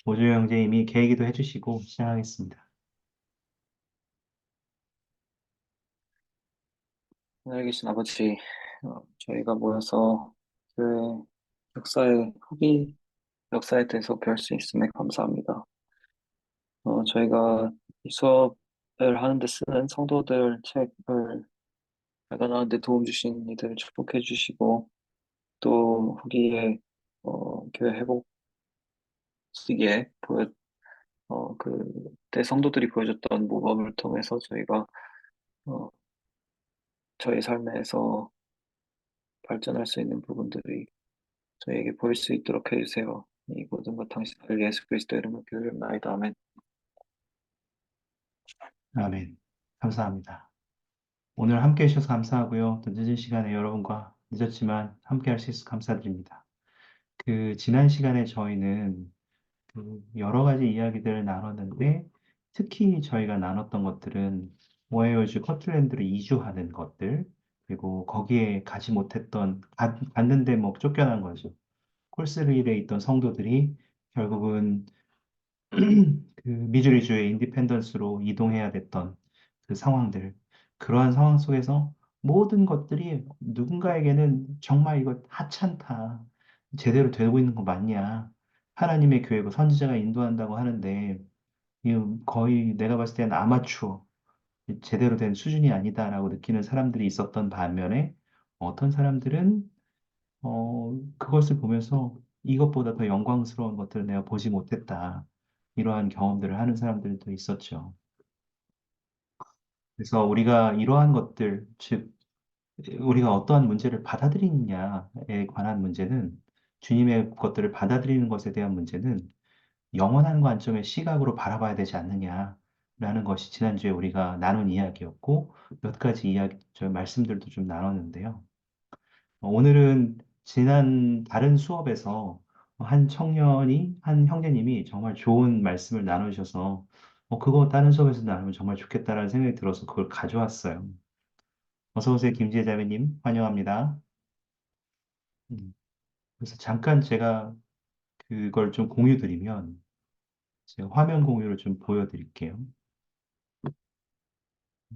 오주 형제 이미 계획도 해주시고 시작하겠습니다. 하늘에 계신 아버지, 저희가 모여서 교회 역사의 후기, 역사에 대해서 배울 수 있음에 감사합니다. 저희가 이 수업을 하는데 쓰는 성도들 책을 발간하는데 도움 주신 이들을 축복해 주시고, 또 후기에 교회 회복기에 그때 성도들이 보여줬던 모범을 통해서 저희가 어, 저희 삶에서 발전할 수 있는 부분들이 저희에게 보일 수 있도록 해주세요. 이 모든 것 당신 아들 예수 그리스도 이름으로 기도드립니다. 아멘. 아멘. 감사합니다. 오늘 함께 해주셔서 감사하고요. 또 늦은 시간에 여러분과 늦었지만 함께 할 수 있어서 감사드립니다. 지난 시간에 저희는 여러 가지 이야기들을 나눴는데 특히 저희가 나눴던 것들은 모해요주 커틀랜드로 이주하는 것들 그리고 거기에 가지 못했던 갔는데 뭐 쫓겨난 거죠. 콜스릴에 있던 성도들이 결국은 미주리주의 인디펜던스로 이동해야 됐던 그 상황들, 그러한 상황 속에서 모든 것들이 누군가에게는 정말 이거 하찮다. 제대로 되고 있는 거 맞냐? 하나님의 교회고 선지자가 인도한다고 하는데, 이거 거의 내가 봤을 때는 아마추어, 제대로 된 수준이 아니다라고 느끼는 사람들이 있었던 반면에, 어떤 사람들은 그것을 보면서 이것보다 더 영광스러운 것들을 내가 보지 못했다. 이러한 경험들을 하는 사람들도 있었죠. 그래서 우리가 이러한 것들, 즉, 우리가 어떠한 문제를 받아들이느냐에 관한 문제는, 주님의 것들을 받아들이는 것에 대한 문제는 영원한 관점의 시각으로 바라봐야 되지 않느냐라는 것이 지난주에 우리가 나눈 이야기였고, 몇 가지 저 말씀들도 좀 나눴는데요. 오늘은 지난 다른 수업에서 한 형제님이 정말 좋은 말씀을 나누셔서 그거 다른 수업에서 나누면 정말 좋겠다라는 생각이 들어서 그걸 가져왔어요. 어서 오세요, 김지혜 자매님. 환영합니다. 음, 그래서 잠깐 제가 그걸 좀 공유 드리면 제가 화면 공유를 좀 보여드릴게요.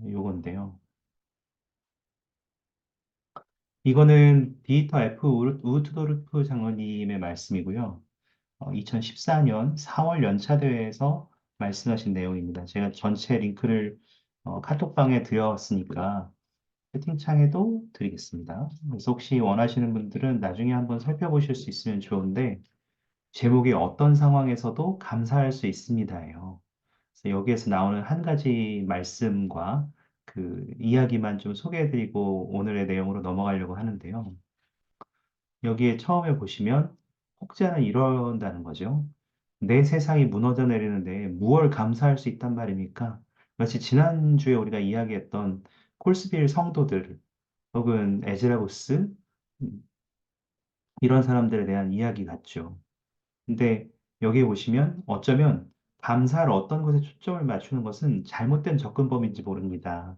요건데요. 이거는 디이터 F 우트도르프 장로님의 말씀이고요. 2014년 4월 연차대회에서 말씀하신 내용입니다. 제가 전체 링크를 카톡방에 드렸으니까 채팅창에도 드리겠습니다. 그래서 혹시 원하시는 분들은 나중에 한번 살펴보실 수 있으면 좋은데, 제목이 어떤 상황에서도 감사할 수 있습니다예요. 그래서 여기에서 나오는 한 가지 말씀과 그 이야기만 좀 소개해드리고 오늘의 내용으로 넘어가려고 하는데요. 여기에 처음에 보시면 혹자는 이런다는 거죠. 내 세상이 무너져 내리는데 무얼 감사할 수 있단 말입니까? 마치 지난주에 우리가 이야기했던 콜스빌 성도들 혹은 에즈라고스 이런 사람들에 대한 이야기 같죠. 근데 여기 보시면 어쩌면 감사를 어떤 것에 초점을 맞추는 것은 잘못된 접근법인지 모릅니다.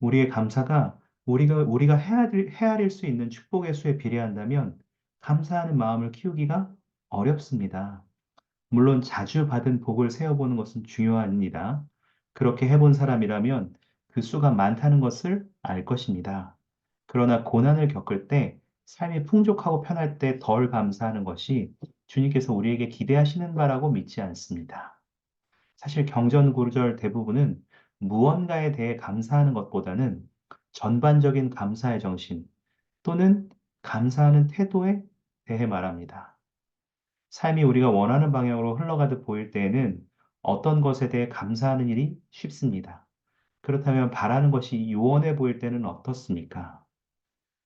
우리의 감사가 우리가 헤아릴 수 있는 축복의 수에 비례한다면 감사하는 마음을 키우기가 어렵습니다. 물론 자주 받은 복을 세어보는 것은 중요합니다. 그렇게 해본 사람이라면 그 수가 많다는 것을 알 것입니다. 그러나 고난을 겪을 때 삶이 풍족하고 편할 때 덜 감사하는 것이 주님께서 우리에게 기대하시는 바라고 믿지 않습니다. 사실 경전구절 대부분은 무언가에 대해 감사하는 것보다는 전반적인 감사의 정신 또는 감사하는 태도에 대해 말합니다. 삶이 우리가 원하는 방향으로 흘러가듯 보일 때에는 어떤 것에 대해 감사하는 일이 쉽습니다. 그렇다면 바라는 것이 요원해 보일 때는 어떻습니까?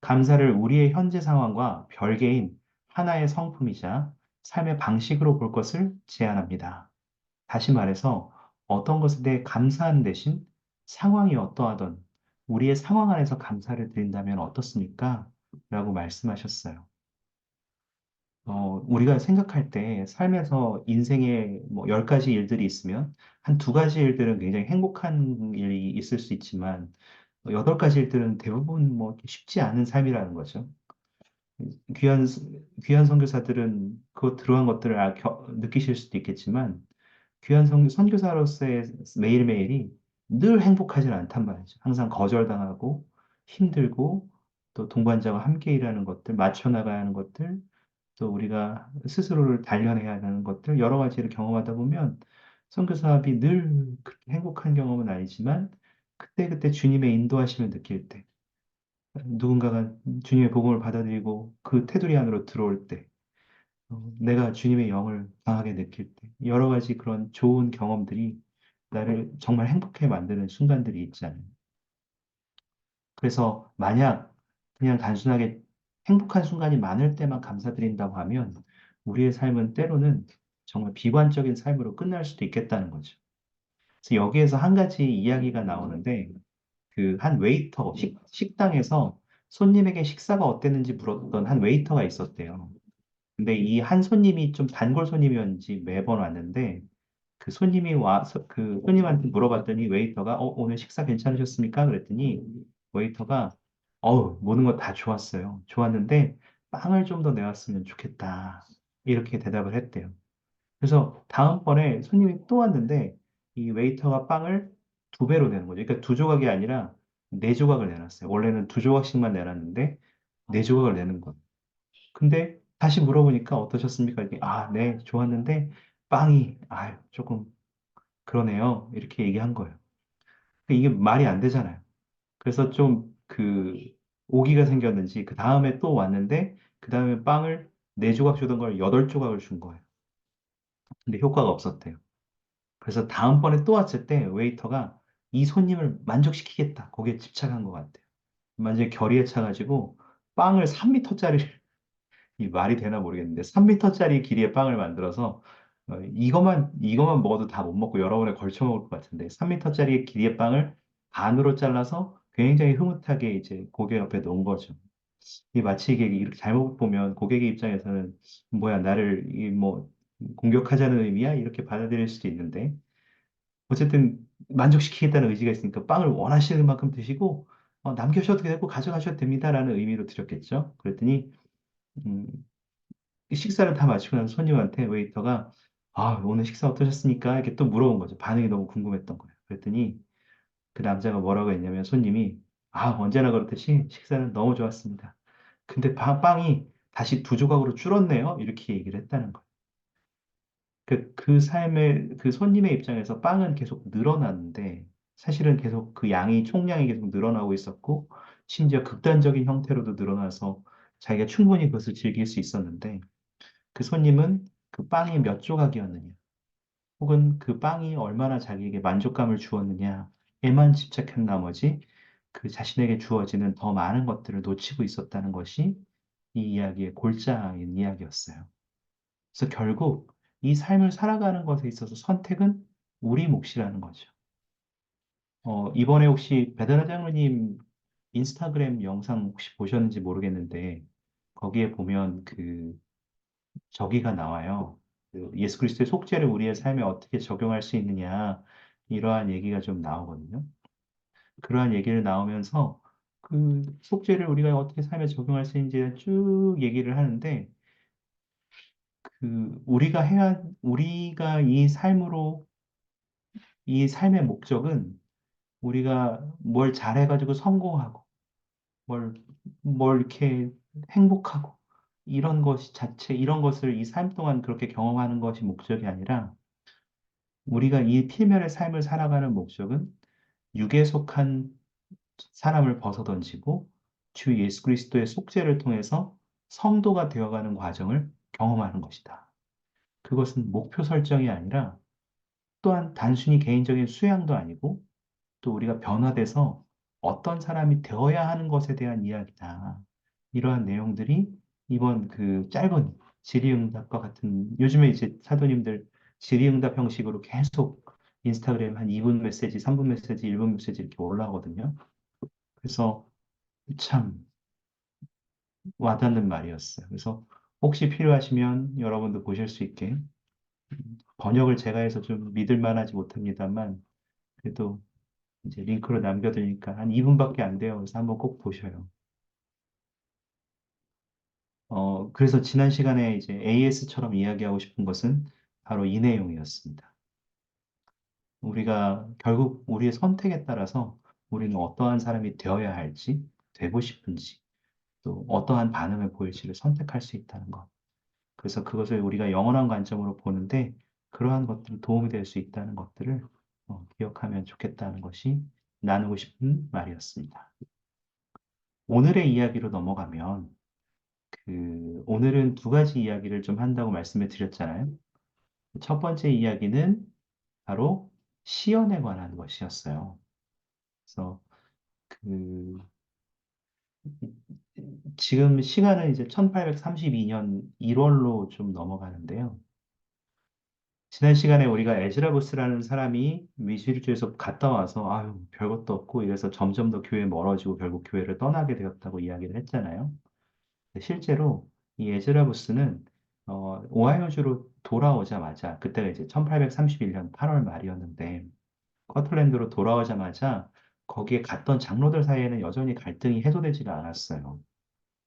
감사를 우리의 현재 상황과 별개인 하나의 성품이자 삶의 방식으로 볼 것을 제안합니다. 다시 말해서 어떤 것에 대해 감사하는 대신 상황이 어떠하던 우리의 상황 안에서 감사를 드린다면 어떻습니까? 라고 말씀하셨어요. 우리가 생각할 때 삶에서 인생에 뭐 10가지 일들이 있으면 한 2가지 일들은 굉장히 행복한 일이 있을 수 있지만 8가지 일들은 대부분 뭐 쉽지 않은 삶이라는 거죠. 귀한, 귀한 선교사들은 그 들어간 것들을 느끼실 수도 있겠지만, 귀한 선교사로서의 매일매일이 늘 행복하진 않단 말이죠. 항상 거절당하고 힘들고 또 동반자와 함께 일하는 것들, 맞춰나가야 하는 것들, 또 우리가 스스로를 단련해야 하는 것들, 여러 가지를 경험하다 보면 선교사업이 늘 그렇게 행복한 경험은 아니지만 그때그때 주님의 인도하심을 느낄 때, 누군가가 주님의 복음을 받아들이고 그 테두리 안으로 들어올 때, 내가 주님의 영을 강하게 느낄 때, 여러 가지 그런 좋은 경험들이 나를 정말 행복해 만드는 순간들이 있잖아요. 그래서 만약 그냥 단순하게 행복한 순간이 많을 때만 감사드린다고 하면 우리의 삶은 때로는 정말 비관적인 삶으로 끝날 수도 있겠다는 거죠. 그래서 여기에서 한 가지 이야기가 나오는데 그 한 웨이터, 식당에서 손님에게 식사가 어땠는지 물었던 한 웨이터가 있었대요. 근데 이 한 손님이 좀 단골 손님이었는지 매번 왔는데 그 손님이 와서 그 손님한테 물어봤더니 웨이터가 오늘 식사 괜찮으셨습니까? 그랬더니 웨이터가 모든 거 다 좋았어요. 좋았는데 빵을 좀 더 내왔으면 좋겠다. 이렇게 대답을 했대요. 그래서 다음번에 손님이 또 왔는데 이 웨이터가 빵을 두 배로 내는 거죠. 그러니까 두 조각이 아니라 네 조각을 내놨어요. 원래는 두 조각씩만 내놨는데 네 조각을 내는 거예요. 근데 다시 물어보니까 어떠셨습니까? 이게 네, 좋았는데 빵이 조금 그러네요. 이렇게 얘기한 거예요. 이게 말이 안 되잖아요. 그래서 좀 오기가 생겼는지 그 다음에 또 왔는데 그 다음에 빵을 네 조각 주던 걸 여덟 조각을 준 거예요. 근데 효과가 없었대요. 그래서 다음번에 또 왔을 때 웨이터가 이 손님을 만족시키겠다. 거기에 집착한 것 같아요. 완전히 결의에 차가지고 빵을 3m짜리 이 말이 되나 모르겠는데 3m짜리 길이의 빵을 만들어서 이것만 먹어도 다 못 먹고 여러 번에 걸쳐 먹을 것 같은데 3m짜리 길이의 빵을 반으로 잘라서 굉장히 흐뭇하게 이제 고객 옆에 놓은 거죠. 이 마치 이게 이렇게 잘못 보면 고객의 입장에서는 뭐야 나를 이 뭐 공격하자는 의미야 이렇게 받아들일 수도 있는데 어쨌든 만족시키겠다는 의지가 있으니까 빵을 원하시는 만큼 드시고 남겨셔도 되고 가져가셔도 됩니다라는 의미로 드렸겠죠. 그랬더니 음, 이 식사를 다 마치고 나서 손님한테 웨이터가 오늘 식사 어떠셨습니까? 이렇게 또 물어본 거죠. 반응이 너무 궁금했던 거예요. 그랬더니 그 남자가 뭐라고 했냐면 손님이 언제나 그렇듯이 식사는 너무 좋았습니다. 근데 빵이 다시 두 조각으로 줄었네요. 이렇게 얘기를 했다는 거예요. 그 손님의 입장에서 빵은 계속 늘어났는데 사실은 계속 그 양이 총량이 계속 늘어나고 있었고 심지어 극단적인 형태로도 늘어나서 자기가 충분히 그것을 즐길 수 있었는데 그 손님은 그 빵이 몇 조각이었느냐, 혹은 그 빵이 얼마나 자기에게 만족감을 주었느냐에만 집착한 나머지 그 자신에게 주어지는 더 많은 것들을 놓치고 있었다는 것이 이 이야기의 골자인 이야기였어요. 그래서 결국 이 삶을 살아가는 것에 있어서 선택은 우리 몫이라는 거죠. 이번에 혹시 베드라 장로님 인스타그램 영상 혹시 보셨는지 모르겠는데 거기에 보면 저기가 나와요. 예수 그리스도의 속죄를 우리의 삶에 어떻게 적용할 수 있느냐, 이러한 얘기가 좀 나오거든요. 그러한 얘기를 나오면서 그 속죄를 우리가 어떻게 삶에 적용할 수 있는지를 쭉 얘기를 하는데, 우리가 이 삶의 목적은 우리가 뭘 잘해가지고 성공하고, 뭘, 뭘 이렇게 행복하고, 이런 것을 이 삶 동안 그렇게 경험하는 것이 목적이 아니라, 우리가 이 필면의 삶을 살아가는 목적은 육에 속한 사람을 벗어던지고 주 예수 그리스도의 속죄를 통해서 성도가 되어가는 과정을 경험하는 것이다. 그것은 목표 설정이 아니라 또한 단순히 개인적인 수양도 아니고 또 우리가 변화돼서 어떤 사람이 되어야 하는 것에 대한 이야기다. 이러한 내용들이 이번 그 짧은 질의응답과 같은 요즘에 이제 사도님들 질의응답 형식으로 계속 인스타그램 한 2분 메시지, 3분 메시지, 1분 메시지 이렇게 올라오거든요. 그래서 참 와닿는 말이었어요. 그래서 혹시 필요하시면 여러분도 보실 수 있게 번역을 제가 해서 좀 믿을 만하지 못합니다만 그래도 이제 링크로 남겨두니까 한 2분밖에 안 돼요. 그래서 한번 꼭 보셔요. 그래서 지난 시간에 이제 AS처럼 이야기하고 싶은 것은 바로 이 내용이었습니다. 우리가 결국 우리의 선택에 따라서 우리는 어떠한 사람이 되어야 할지, 되고 싶은지, 또 어떠한 반응을 보일지를 선택할 수 있다는 것. 그래서 그것을 우리가 영원한 관점으로 보는데 그러한 것들이 도움이 될 수 있다는 것들을 기억하면 좋겠다는 것이 나누고 싶은 말이었습니다. 오늘의 이야기로 넘어가면 오늘은 두 가지 이야기를 좀 한다고 말씀을 드렸잖아요. 첫 번째 이야기는 바로 시연에 관한 것이었어요. 그래서 그 지금 시간은 이제 1832년 1월로 좀 넘어가는데요. 지난 시간에 우리가 에즈라 부스라는 사람이 미술주에서 갔다 와서 아유 별것도 없고 이래서 점점 더 교회 멀어지고 결국 교회를 떠나게 되었다고 이야기를 했잖아요. 근데 실제로 이 에즈라 부스는 오하이오주로 돌아오자마자 그때가 이제 1831년 8월 말이었는데 커틀랜드로 돌아오자마자 거기에 갔던 장로들 사이에는 여전히 갈등이 해소되지가 않았어요.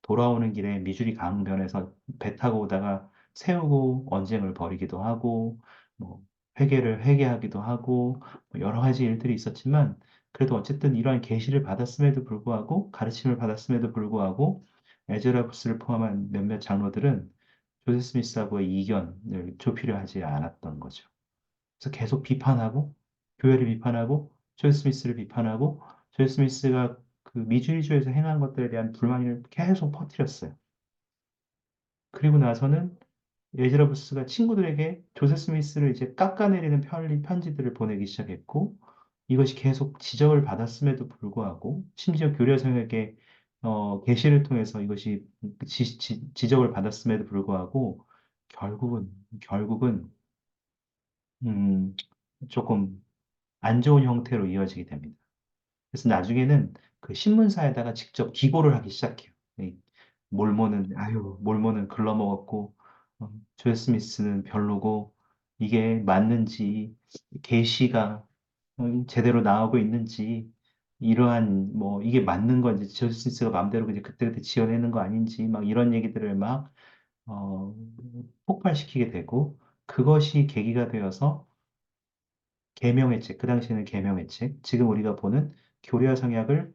돌아오는 길에 미주리 강변에서 배 타고 오다가 세우고 언쟁을 벌이기도 하고, 뭐, 회개하기도 하고, 뭐 여러 가지 일들이 있었지만, 그래도 어쨌든 이러한 계시를 받았음에도 불구하고, 가르침을 받았음에도 불구하고, 에즈라부스를 포함한 몇몇 장로들은 조세 스미스하고의 이견을 좁히려 하지 않았던 거죠. 그래서 계속 비판하고, 교회를 비판하고, 조세 스미스를 비판하고, 조세 스미스가 그 미주리주에서 행한 것들에 대한 불만을 계속 퍼뜨렸어요. 그리고 나서는 에즈라부스가 친구들에게 조세 스미스를 이제 깎아내리는 편지들을 보내기 시작했고, 이것이 계속 지적을 받았음에도 불구하고, 심지어 교려성에게 계시를 통해서 이것이 지적을 받았음에도 불구하고, 결국은 음, 조금 안 좋은 형태로 이어지게 됩니다. 그래서 나중에는 그 신문사에다가 직접 기고를 하기 시작해요. 이 몰모는 글러먹었고, 조엘 스미스는 별로고, 이게 맞는지, 계시가 제대로 나오고 있는지, 이러한, 뭐, 이게 맞는 건지, 조엘 스미스가 마음대로 그냥 그때그때 지어내는 거 아닌지, 막 이런 얘기들을 막, 어, 폭발시키게 되고, 그것이 계기가 되어서 계명의 책, 그 당시에는 계명의 책, 지금 우리가 보는 교리와 성약을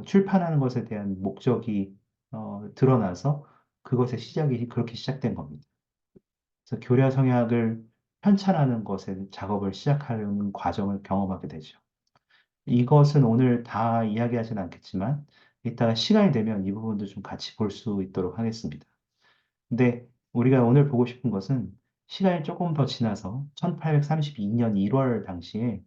출판하는 것에 대한 목적이 드러나서 그것의 시작이 그렇게 시작된 겁니다. 그래서 교리와 성약을 편찬하는 것에 작업을 시작하는 과정을 경험하게 되죠. 이것은 오늘 다 이야기하진 않겠지만 이따가 시간이 되면 이 부분도 좀 같이 볼 수 있도록 하겠습니다. 근데 우리가 오늘 보고 싶은 것은 시간이 조금 더 지나서 1832년 1월 당시에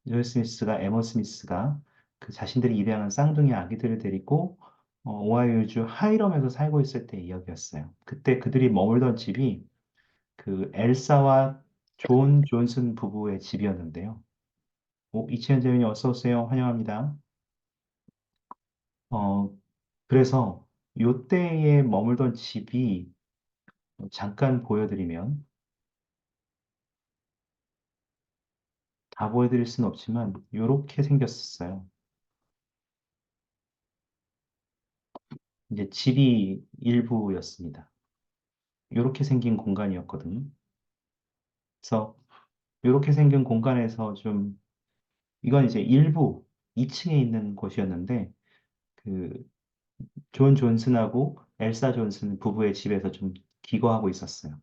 조엘 스미스가 에머 스미스가 그 자신들이 입양한 쌍둥이 아기들을 데리고 오하이오주 하이럼에서 살고 있을 때 이야기였어요. 그때 그들이 머물던 집이 그 엘사와 존 존슨 부부의 집이었는데요. 이치현 재민이 어서 오세요. 환영합니다. 어, 그래서 요때에 머물던 집이 잠깐 보여드리면 다 보여드릴 수는 없지만 이렇게 생겼었어요. 이제 집이 일부였습니다. 이렇게 생긴 공간이었거든요. 그래서 이렇게 생긴 공간에서 좀 이건 이제 일부 2층에 있는 곳이었는데 그 존 존슨하고 엘사 존슨 부부의 집에서 좀 기거하고 있었어요.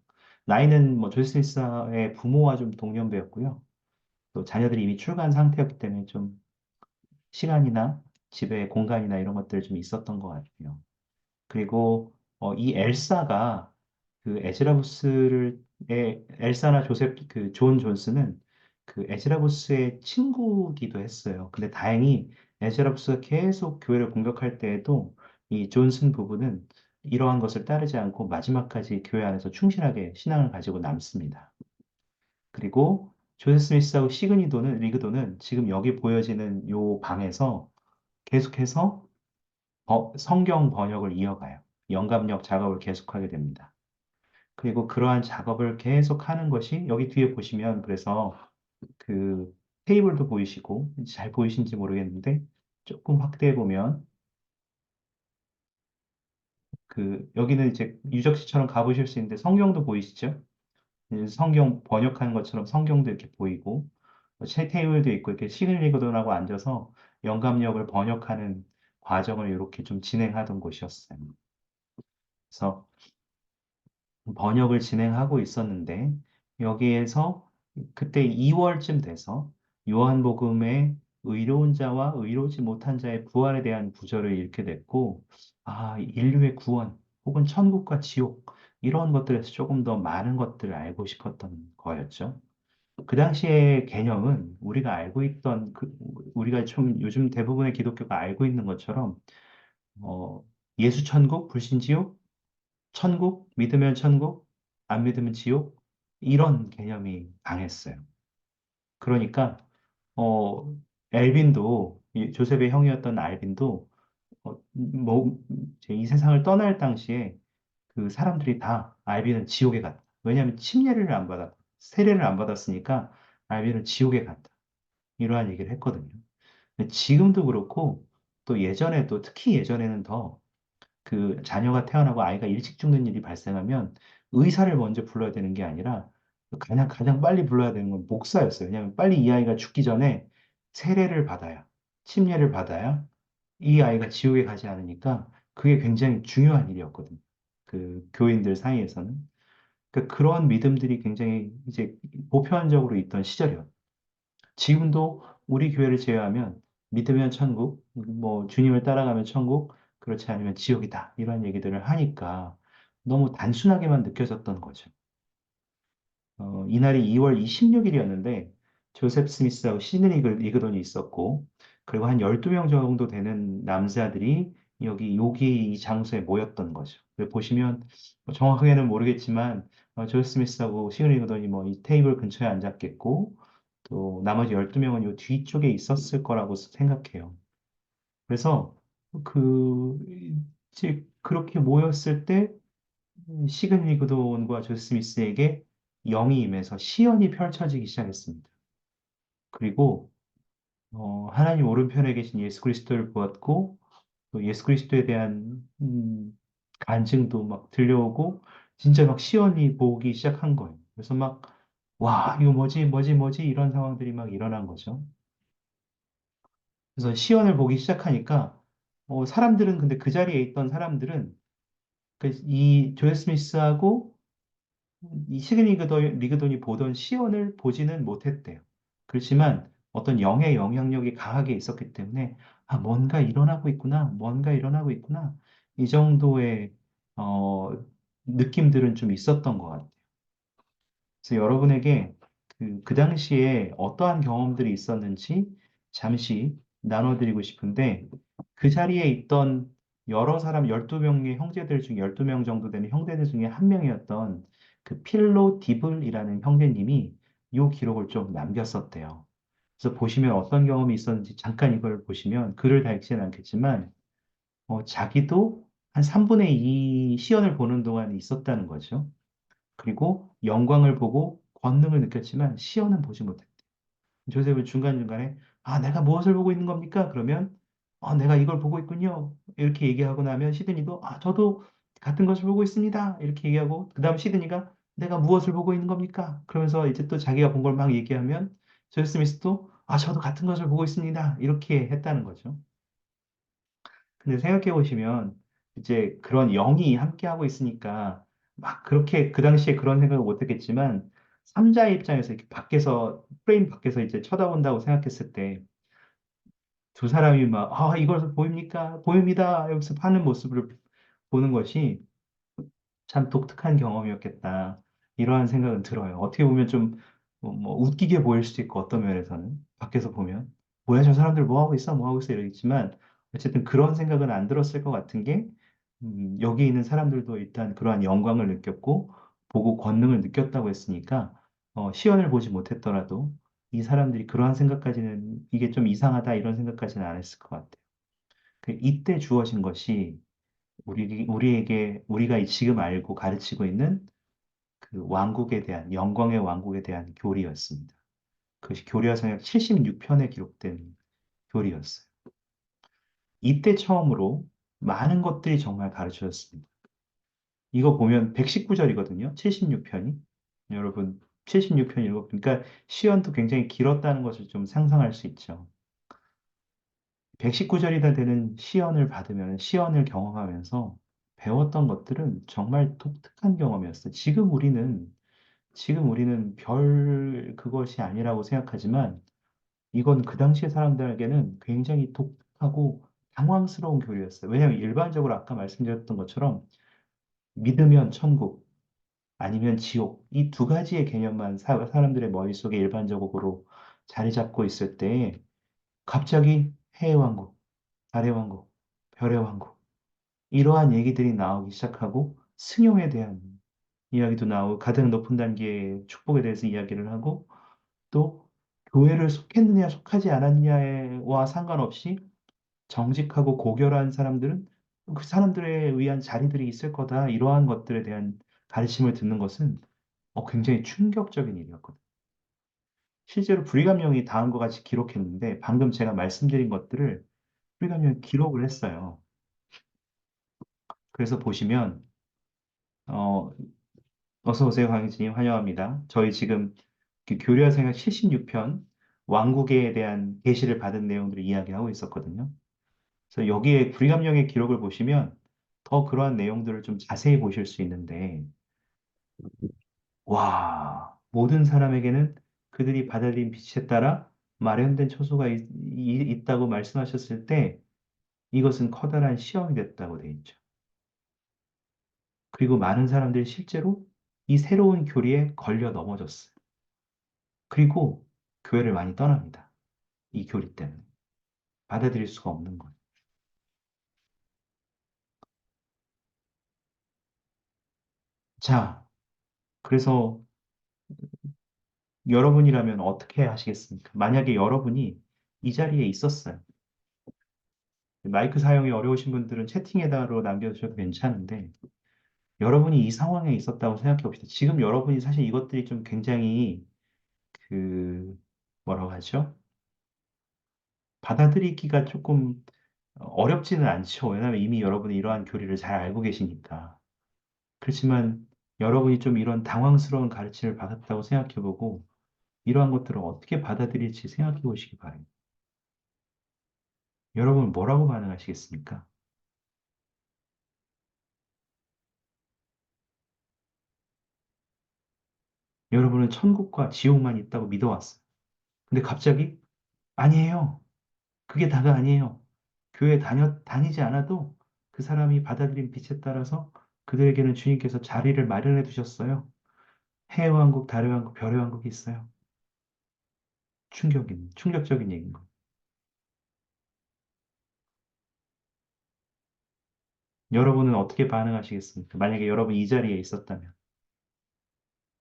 나이는 뭐 존 스미스의 부모와 좀 동년배였고요. 또 자녀들이 이미 출간 상태였기 때문에 좀 시간이나 집에 공간이나 이런 것들 좀 있었던 것 같아요. 그리고 이 엘사가 그 엘사나 조셉 그 존 존스는 그 에즈라부스의 친구기도 했어요. 근데 다행히 에즈라부스가 계속 교회를 공격할 때에도 이 존슨 부부는 이러한 것을 따르지 않고 마지막까지 교회 안에서 충실하게 신앙을 가지고 남습니다. 그리고 조셉 스미스하고 리그도는 지금 여기 보여지는 요 방에서 계속해서 성경 번역을 이어가요. 영감력 작업을 계속하게 됩니다. 그리고 그러한 작업을 계속하는 것이 여기 뒤에 보시면 그래서 그 테이블도 보이시고 잘 보이신지 모르겠는데 조금 확대해 보면 여기는 이제 유적지처럼 가보실 수 있는데 성경도 보이시죠? 성경 번역하는 것처럼 성경도 이렇게 보이고, 테이블도 있고, 이렇게 시글리거돈하고 앉아서 영감력을 번역하는 과정을 이렇게 좀 진행하던 곳이었어요. 그래서 번역을 진행하고 있었는데, 여기에서 그때 2월쯤 돼서 요한복음의 의로운 자와 의로우지 못한 자의 부활에 대한 구절을 읽게 됐고, 아, 인류의 구원, 혹은 천국과 지옥, 이런 것들에서 조금 더 많은 것들을 알고 싶었던 거였죠. 그 당시의 개념은 우리가 알고 있던, 우리가 좀 요즘 대부분의 기독교가 알고 있는 것처럼, 어, 예수 천국, 불신 지옥, 천국, 믿으면 천국, 안 믿으면 지옥, 이런 개념이 강했어요. 그러니까, 어, 엘빈도, 이 조셉의 형이었던 알빈도, 이제 이 세상을 떠날 당시에 그 사람들이 다 알빈은 지옥에 갔다. 왜냐하면 침례를 안 받았, 세례를 안 받았으니까 알빈은 지옥에 갔다. 이러한 얘기를 했거든요. 근데 지금도 그렇고, 또 예전에도, 특히 예전에는 더 자녀가 태어나고 아이가 일찍 죽는 일이 발생하면 의사를 먼저 불러야 되는 게 아니라 가장 빨리 불러야 되는 건 목사였어요. 왜냐하면 빨리 이 아이가 죽기 전에 세례를 받아야, 침례를 받아야 이 아이가 지옥에 가지 않으니까 그게 굉장히 중요한 일이었거든요. 그 교인들 사이에서는. 그러니까 그런 믿음들이 굉장히 이제 보편적으로 있던 시절이었어요. 지금도 우리 교회를 제외하면 믿으면 천국, 뭐 주님을 따라가면 천국, 그렇지 않으면 지옥이다. 이런 얘기들을 하니까 너무 단순하게만 느껴졌던 거죠. 이날이 2월 26일이었는데 조셉 스미스하고 시드니 이그돈이 있었고 그리고 한 12명 정도 되는 남자들이 여기 이 장소에 모였던 거죠. 보시면 뭐 정확하게는 모르겠지만 조셉 스미스하고 시드니 이그돈이 뭐 이 테이블 근처에 앉았겠고 또 나머지 12명은 이 뒤쪽에 있었을 거라고 생각해요. 그래서 그 이제 그렇게 모였을 때 시그니 그돈과 조셉 스미스에게 영이 임해서 시연이 펼쳐지기 시작했습니다. 그리고 하나님 오른편에 계신 예수 그리스도를 보았고 또 예수 그리스도에 대한 간증도 막 들려오고 진짜 막 시연이 보기 시작한 거예요. 그래서 막 와, 이거 뭐지 이런 상황들이 막 일어난 거죠. 그래서 시연을 보기 시작하니까 사람들은 근데 그 자리에 있던 사람들은 이 조엘 스미스하고 이 리그돈이 보던 시연을 보지는 못했대요. 그렇지만 어떤 영의 영향력이 강하게 있었기 때문에 아, 뭔가 일어나고 있구나. 이 정도의 어, 느낌들은 좀 있었던 것 같아요. 그래서 여러분에게 그 당시에 어떠한 경험들이 있었는지 잠시 나눠드리고 싶은데 그 자리에 있던 여러 사람 12명의 형제들 중 12명 정도 되는 형제들 중에 한 명이었던 그 필로 디블이라는 형제님이 이 기록을 좀 남겼었대요. 그래서 보시면 어떤 경험이 있었는지 잠깐 이걸 보시면 글을 다 읽지는 않겠지만 자기도 한 3분의 2 시연을 보는 동안 있었다는 거죠. 그리고 영광을 보고 권능을 느꼈지만 시험은 보지 못했대. 조셉은 중간중간에 아, 내가 무엇을 보고 있는 겁니까? 그러면 내가 이걸 보고 있군요. 이렇게 얘기하고 나면 시드니도 아, 저도 같은 것을 보고 있습니다. 이렇게 얘기하고 그다음 시드니가 내가 무엇을 보고 있는 겁니까? 그러면서 이제 또 자기가 본 걸 막 얘기하면 조셉 스미스도 아, 저도 같은 것을 보고 있습니다. 이렇게 했다는 거죠. 근데 생각해 보시면 이제 그런 영이 함께하고 있으니까 막 그렇게 그 당시에 그런 생각을 못 했겠지만 삼자의 입장에서 이렇게 밖에서 프레임 밖에서 이제 쳐다본다고 생각했을 때 두 사람이 막 아, 이걸 보입니까? 보입니다. 여기서 파는 모습을 보는 것이 참 독특한 경험이었겠다. 이러한 생각은 들어요. 어떻게 보면 좀 뭐 웃기게 보일 수도 있고 어떤 면에서는 밖에서 보면 뭐야 저 사람들 뭐 하고 있어 뭐 하고 있어 이러겠지만 어쨌든 그런 생각은 안 들었을 것 같은 게 여기 있는 사람들도 일단 그러한 영광을 느꼈고 보고 권능을 느꼈다고 했으니까 시연을 보지 못했더라도 이 사람들이 그러한 생각까지는 이게 좀 이상하다 이런 생각까지는 안 했을 것 같아요. 이때 주어진 것이 우리에게 우리가 지금 알고 가르치고 있는 그 왕국에 대한 영광의 왕국에 대한 교리였습니다. 그것이 교리와 성역 76편에 기록된 교리였어요. 이때 처음으로 많은 것들이 정말 가르쳐졌습니다. 이거 보면 119절이거든요. 76편이. 여러분, 76편 읽어보니까 그러니까 시연도 굉장히 길었다는 것을 좀 상상할 수 있죠. 119절이나 되는 시연을 받으면, 시연을 경험하면서 배웠던 것들은 정말 독특한 경험이었어요. 지금 우리는 별 그것이 아니라고 생각하지만, 이건 그 당시의 사람들에게는 굉장히 독특하고 당황스러운 교리였어요. 왜냐하면 일반적으로 아까 말씀드렸던 것처럼 믿으면 천국, 아니면 지옥, 이 두 가지의 개념만 사람들의 머릿속에 일반적으로 자리 잡고 있을 때 갑자기 해의 왕국, 달의 왕국, 별의 왕국, 이러한 얘기들이 나오기 시작하고 승용에 대한 이야기도 나오고 가장 높은 단계의 축복에 대해서 이야기를 하고 또 교회를 속했느냐 속하지 않았느냐와 상관없이 정직하고 고결한 사람들은 그 사람들에 의한 자리들이 있을 거다. 이러한 것들에 대한 가르침을 듣는 것은 굉장히 충격적인 일이었거든요. 실제로 불이감령이 다음과 같이 기록했는데 방금 제가 말씀드린 것들을 불이감령이 기록을 했어요. 그래서 보시면 어, 어서 오세요, 강희진님 환영합니다. 저희 지금 그 교류와 생각 76편 왕국에 대한 계시를 받은 내용들을 이야기하고 있었거든요. 그래서 여기에 불이감령의 기록을 보시면 더 그러한 내용들을 좀 자세히 보실 수 있는데 와, 모든 사람에게는 그들이 받아들인 빛에 따라 마련된 처소가 있다고 말씀하셨을 때 이것은 커다란 시험이 됐다고 돼 있죠. 그리고 많은 사람들이 실제로 이 새로운 교리에 걸려 넘어졌어요. 그리고 교회를 많이 떠납니다. 이 교리 때문에. 받아들일 수가 없는 거예요. 자, 그래서 여러분이라면 어떻게 하시겠습니까? 만약에 여러분이 이 자리에 있었어요. 마이크 사용이 어려우신 분들은 채팅에다로 남겨주셔도 괜찮은데, 여러분이 이 상황에 있었다고 생각해 봅시다. 지금 여러분이 사실 이것들이 좀 굉장히 그 뭐라고 하죠? 받아들이기가 조금 어렵지는 않죠. 왜냐하면 이미 여러분이 이러한 교리를 잘 알고 계시니까. 그렇지만 여러분이 좀 이런 당황스러운 가르침을 받았다고 생각해 보고 이러한 것들을 어떻게 받아들일지 생각해 보시기 바랍니다. 여러분 뭐라고 반응하시겠습니까? 여러분은 천국과 지옥만 있다고 믿어왔어요. 근데 갑자기 아니에요. 그게 다가 아니에요. 교회 다니지 않아도 그 사람이 받아들인 빛에 따라서 그들에게는 주님께서 자리를 마련해 두셨어요. 해의 왕국, 달의 왕국, 별의 왕국이 있어요. 충격적인 얘기인 거예요. 여러분은 어떻게 반응하시겠습니까? 만약에 여러분 이 자리에 있었다면,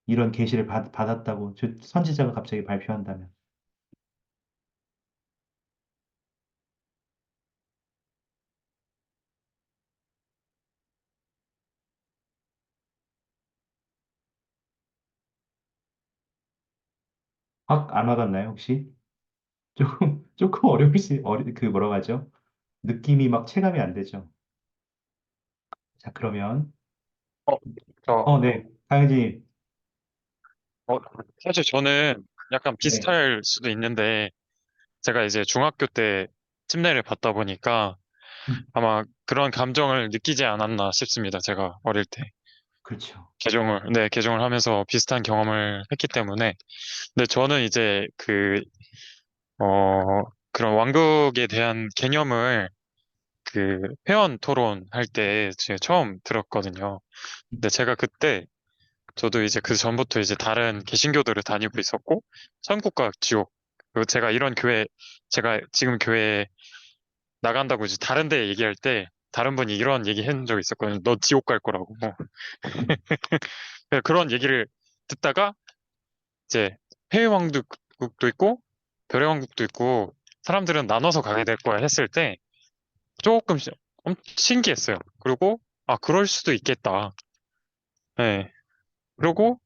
이런 계시를 받았다고 선지자가 갑자기 발표한다면, 확 안 와닿나요, 혹시? 조금 그 뭐라고 하죠? 느낌이 막 체감이 안 되죠. 자, 그러면, 어, 저, 네, 강혜진님, 어, 사실 저는 약간 네, 비슷할 수도 있는데, 제가 이제 중학교 때 침례를 받다 보니까 음, 아마 그런 감정을 느끼지 않았나 싶습니다. 제가 어릴 때. 그렇죠. 네, 개종을 하면서 비슷한 경험을 했기 때문에. 근데 저는 이제 어, 그런 왕국에 대한 개념을 회원 토론 할 때 제가 처음 들었거든요. 근데 제가 그때 저도 이제 그 전부터 이제 다른 개신교들을 다니고 있었고, 천국과 지옥, 그리고 제가 제가 지금 교회 나간다고 이제 다른 데 얘기할 때, 다른 분이 이런 얘기 한 적이 있었거든요. 너 지옥 갈 거라고. 음, 그런 얘기를 듣다가, 이제, 해외왕국도 있고, 별의 왕국도 있고, 사람들은 나눠서 가게 될 거야 했을 때, 조금 신기했어요. 그리고, 아, 그럴 수도 있겠다. 네. 그리고,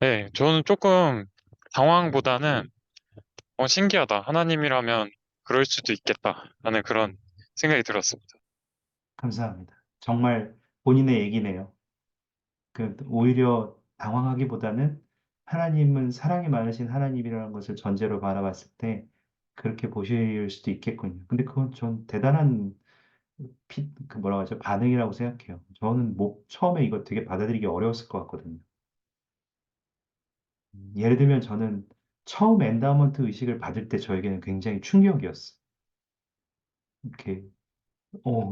네, 저는 조금 당황보다는 신기하다. 하나님이라면 그럴 수도 있겠다. 라는 그런 생각이 들었습니다. 감사합니다. 정말 본인의 얘기네요. 오히려 당황하기보다는 하나님은 사랑이 많으신 하나님이라는 것을 전제로 바라봤을 때 그렇게 보실 수도 있겠군요. 근데 그건 전 대단한 그 뭐라고 하죠? 반응이라고 생각해요. 저는 뭐 처음에 이거 되게 받아들이기 어려웠을 것 같거든요. 예를 들면 저는 처음 엔다우먼트 의식을 받을 때 저에게는 굉장히 충격이었어요. 이렇게,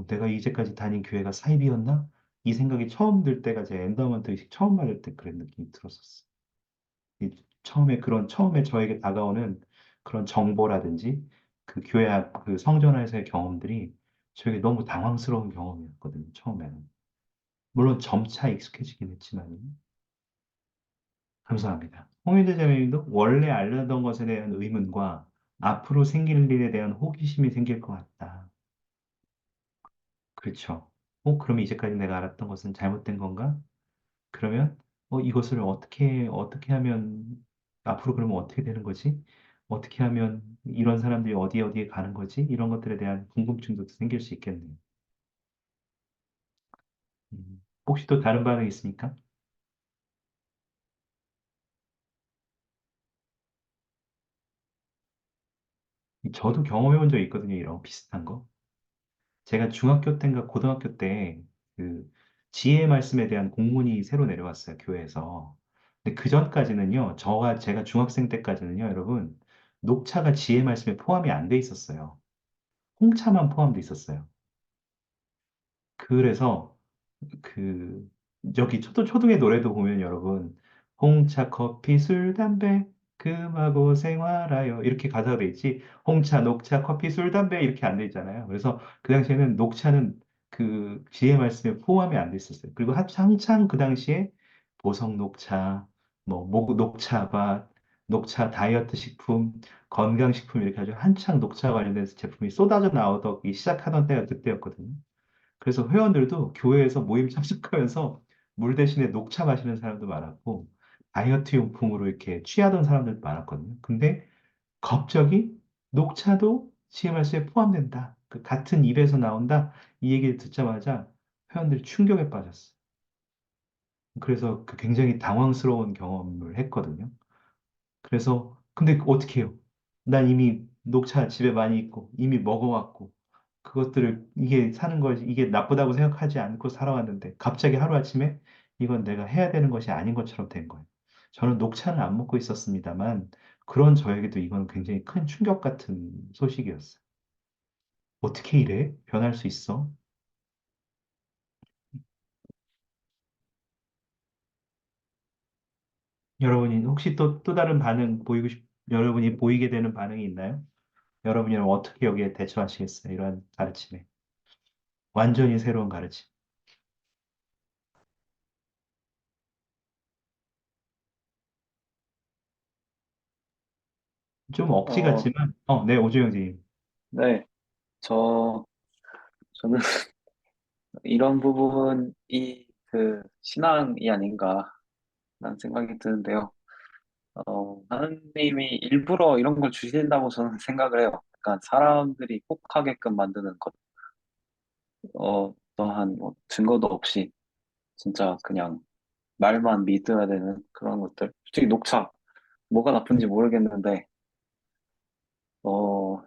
내가 이제까지 다닌 교회가 사입이었나? 이 생각이 처음 들 때가 제 엔다우먼트 의식 처음 받을 때 그런 느낌이 들었었어요. 처음에 저에게 다가오는 그런 정보라든지 그 교회 앞 그 성전에서의 경험들이 저에게 너무 당황스러운 경험이었거든요, 처음에는. 물론 점차 익숙해지긴 했지만, 감사합니다. 홍윤재 자매님도 원래 알려던 것에 대한 의문과 앞으로 생길 일에 대한 호기심이 생길 것 같다. 그렇죠. 그러면 이제까지 내가 알았던 것은 잘못된 건가? 그러면, 이것을 어떻게 하면, 앞으로 그러면 어떻게 되는 거지? 어떻게 하면 이런 사람들이 어디에 가는 거지? 이런 것들에 대한 궁금증도 생길 수 있겠네요. 혹시 또 다른 반응 있습니까? 저도 경험해 본 적이 있거든요, 이런 비슷한 거. 제가 중학교 때인가 고등학교 때 그 지혜 말씀에 대한 공문이 새로 내려왔어요, 교회에서. 근데 그 전까지는요, 제가 중학생 때까지는요, 여러분, 녹차가 지혜 말씀에 포함이 안 돼 있었어요. 홍차만 포함돼 있었어요. 그래서 그 여기 초등의 노래도 보면 여러분 홍차, 커피, 술, 담배 금하고 생활하여 이렇게 가사가 돼 있지 홍차, 녹차, 커피, 술, 담배 이렇게 안 돼 있잖아요. 그래서 그 당시에는 녹차는 그 지혜 말씀에 포함이 안 돼 있었어요. 그리고 한창 그 당시에 보성 녹차, 녹차밭, 녹차 다이어트 식품, 건강식품 이렇게 아주 한창 녹차 관련된 제품이 쏟아져 나오기 시작하던 때가 그때였거든요. 그래서 회원들도 교회에서 모임 참석하면서 물 대신에 녹차 마시는 사람도 많았고, 다이어트 용품으로 이렇게 취하던 사람들도 많았거든요. 근데 갑자기 녹차도 CMRC에 포함된다. 그 같은 입에서 나온다. 이 얘기를 듣자마자 회원들이 충격에 빠졌어요. 그래서 그 굉장히 당황스러운 경험을 했거든요. 그래서 근데 어떻게 해요? 난 이미 녹차 집에 많이 있고 이미 먹어왔고 그것들을 이게 사는 것이 이게 나쁘다고 생각하지 않고 살아왔는데 갑자기 하루아침에 이건 내가 해야 되는 것이 아닌 것처럼 된 거예요. 저는 녹차는 안 먹고 있었습니다만 그런 저에게도 이건 굉장히 큰 충격 같은 소식이었어요. 어떻게 이래? 변할 수 있어? 여러분이 혹시 또 다른 여러분이 보이게 되는 반응이 있나요? 여러분이 어떻게 여기에 대처하시겠어요? 이러한 가르침에. 완전히 새로운 가르침. 좀 억지 어, 같지만, 네, 오주영 님. 네, 저는 이런 부분이 그 신앙이 아닌가라는 생각이 드는데요. 하느님이 일부러 이런 걸 주신다고 저는 생각을 해요. 약간 사람들이 혹하게끔 만드는 것, 또한 뭐 증거도 없이 진짜 그냥 말만 믿어야 되는 그런 것들. 솔직히 녹차, 뭐가 나쁜지 모르겠는데, 어,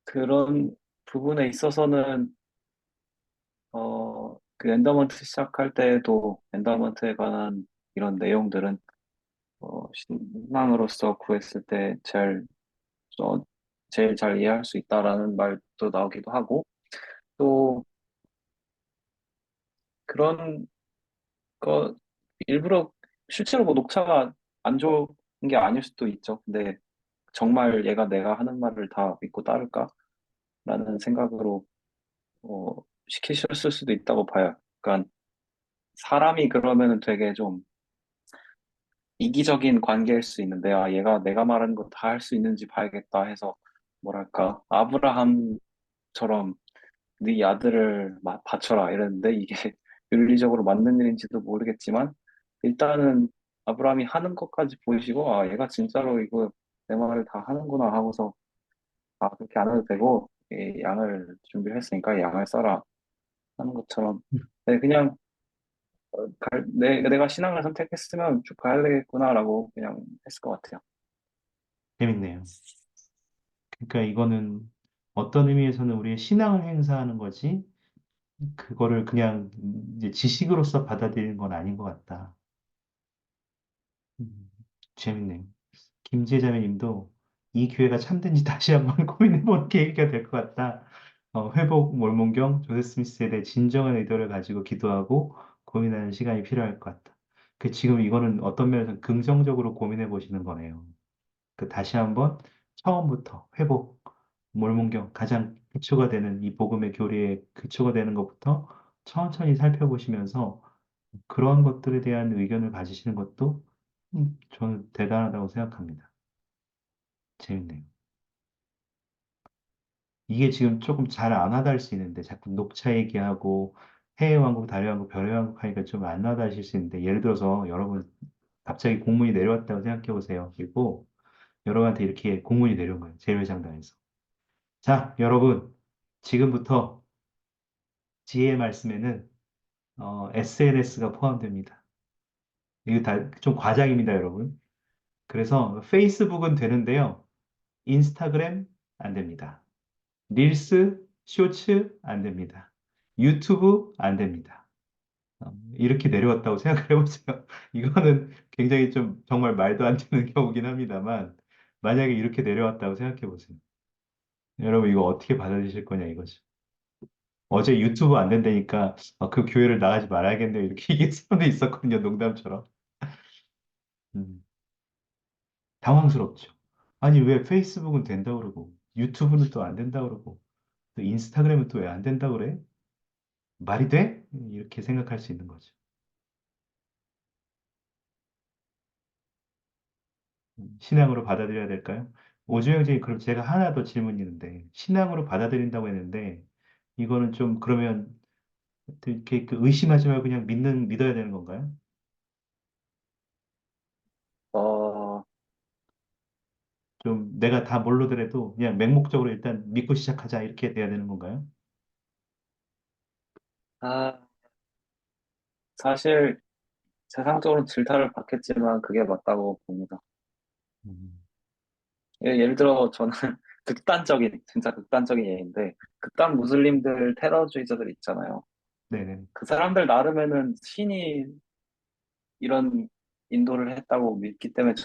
그런 부분에 있어서는, 그 엔더먼트 시작할 때에도 엔더먼트에 관한 이런 내용들은, 신앙으로서 구했을 때 제일 잘 이해할 수 있다라는 말도 나오기도 하고, 또 그런 거, 일부러, 실제로 뭐 녹차가 안 좋은 게 아닐 수도 있죠. 근데 정말 얘가 내가 하는 말을 다 믿고 따를까? 라는 생각으로 시키셨을 수도 있다고 봐요. 그러니까 사람이 그러면은 되게 좀 이기적인 관계일 수 있는데, 아, 얘가 내가 말하는 거 다 할 수 있는지 봐야겠다 해서, 뭐랄까, 아브라함처럼 네 아들을 바쳐라 이랬는데, 이게 윤리적으로 맞는 일인지도 모르겠지만, 일단은 아브라함이 하는 것까지 보시고, 아, 얘가 진짜로 이거 내 말을 다 하는구나 하고서, 아, 그렇게 안 해도 되고, 이 양을 준비했으니까 양을 써라. 하는 것처럼. 음, 네, 그냥 내가 신앙을 선택했으면 쭉 가야 되겠구나라고 그냥 했을 것 같아요. 재밌네요. 그러니까 이거는 어떤 의미에서는 우리의 신앙을 행사하는 거지, 그거를 그냥 이제 지식으로서 받아들이는 건 아닌 것 같다. 음, 재밌네요. 김제자매님도 이 교회가 참된지 다시 한번 고민해보는 계기가 될 것 같다. 회복 몰몬경 조세 스미스에 대해 진정한 의도를 가지고 기도하고 고민하는 시간이 필요할 것 같다. 지금 이거는 어떤 면에서 긍정적으로 고민해 보시는 거네요. 다시 한번 처음부터 회복, 몰몬경 가장 기초가 되는 이 복음의 교리의 기초가 되는 것부터 천천히 살펴보시면서 그런 것들에 대한 의견을 가지시는 것도 저는 대단하다고 생각합니다. 재밌네요. 이게 지금 조금 잘 안 와닿을 수 있는데 자꾸 녹차 얘기하고 해외왕국, 달래왕국, 별의왕국 하니까 좀 안 와닿으실 수 있는데 예를 들어서 여러분 갑자기 공문이 내려왔다고 생각해 보세요. 그리고 여러분한테 이렇게 공문이 내려온 거예요. 재외장단에서. 자, 여러분 지금부터 지혜의 말씀에는 SNS가 포함됩니다. 이거 다 좀 과장입니다, 여러분. 그래서 페이스북은 되는데요. 인스타그램 안 됩니다. 릴스, 쇼츠 안 됩니다. 유튜브 안 됩니다. 이렇게 내려왔다고 생각을 해보세요. 이거는 굉장히 좀 정말 말도 안 되는 경우긴 합니다만, 만약에 이렇게 내려왔다고 생각해 보세요. 여러분 이거 어떻게 받아들이실 거냐 이거죠. 어제 유튜브 안 된다니까 그 교회를 나가지 말아야겠네요. 이렇게 얘기한 사람도 있었거든요. 농담처럼. 음, 당황스럽죠. 아니 왜 페이스북은 된다 그러고 유튜브는 또 안 된다 그러고 또 인스타그램은 또 왜 안 된다 그래? 말이 돼? 이렇게 생각할 수 있는 거죠. 신앙으로 받아들여야 될까요? 오주영님, 그럼 제가 하나 더 질문이 있는데, 신앙으로 받아들인다고 했는데, 이거는 좀 그러면 이렇게 의심하지 말고 그냥 믿어야 되는 건가요? 어, 좀 내가 다 모르더라도 그냥 맹목적으로 일단 믿고 시작하자 이렇게 돼야 되는 건가요? 아, 사실 세상적으로 질타를 받겠지만 그게 맞다고 봅니다. 음, 예를 들어 저는 진짜 극단적인 예인데, 극단 무슬림들 테러주의자들 있잖아요. 네네. 그 사람들 나름에는 신이 이런 인도를 했다고 믿기 때문에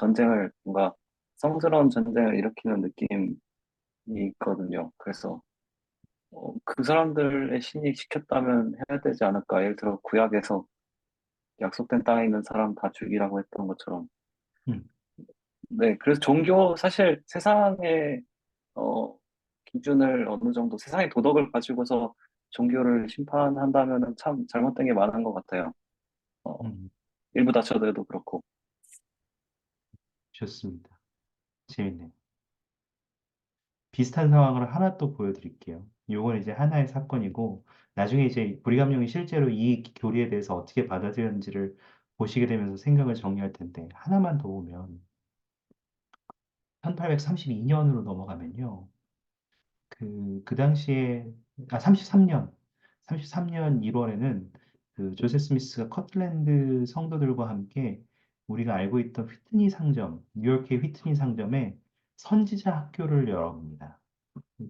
뭔가 성스러운 전쟁을 일으키는 느낌이 있거든요. 그래서 그 사람들의 신이 시켰다면 해야 되지 않을까. 예를 들어 구약에서 약속된 땅에 있는 사람 다 죽이라고 했던 것처럼. 음, 네, 그래서 종교 사실 세상의 어, 기준을 어느 정도 세상의 도덕을 가지고서 종교를 심판한다면 참 잘못된 게 많은 것 같아요. 어, 음, 일부 다처제도 그렇고. 좋습니다. 재밌네요. 비슷한 상황을 하나 또 보여드릴게요. 요건 이제 하나의 사건이고, 나중에 이제 브리감령이 실제로 이 교리에 대해서 어떻게 받아들였는지를 보시게 되면서 생각을 정리할 텐데, 하나만 더 보면, 1832년으로 넘어가면요. 그 당시에, 33년 1월에는 그 조세 스미스가 커틀랜드 성도들과 함께 우리가 알고 있던 휘트니 상점, 뉴욕의 휘트니 상점에 선지자 학교를 열어봅니다.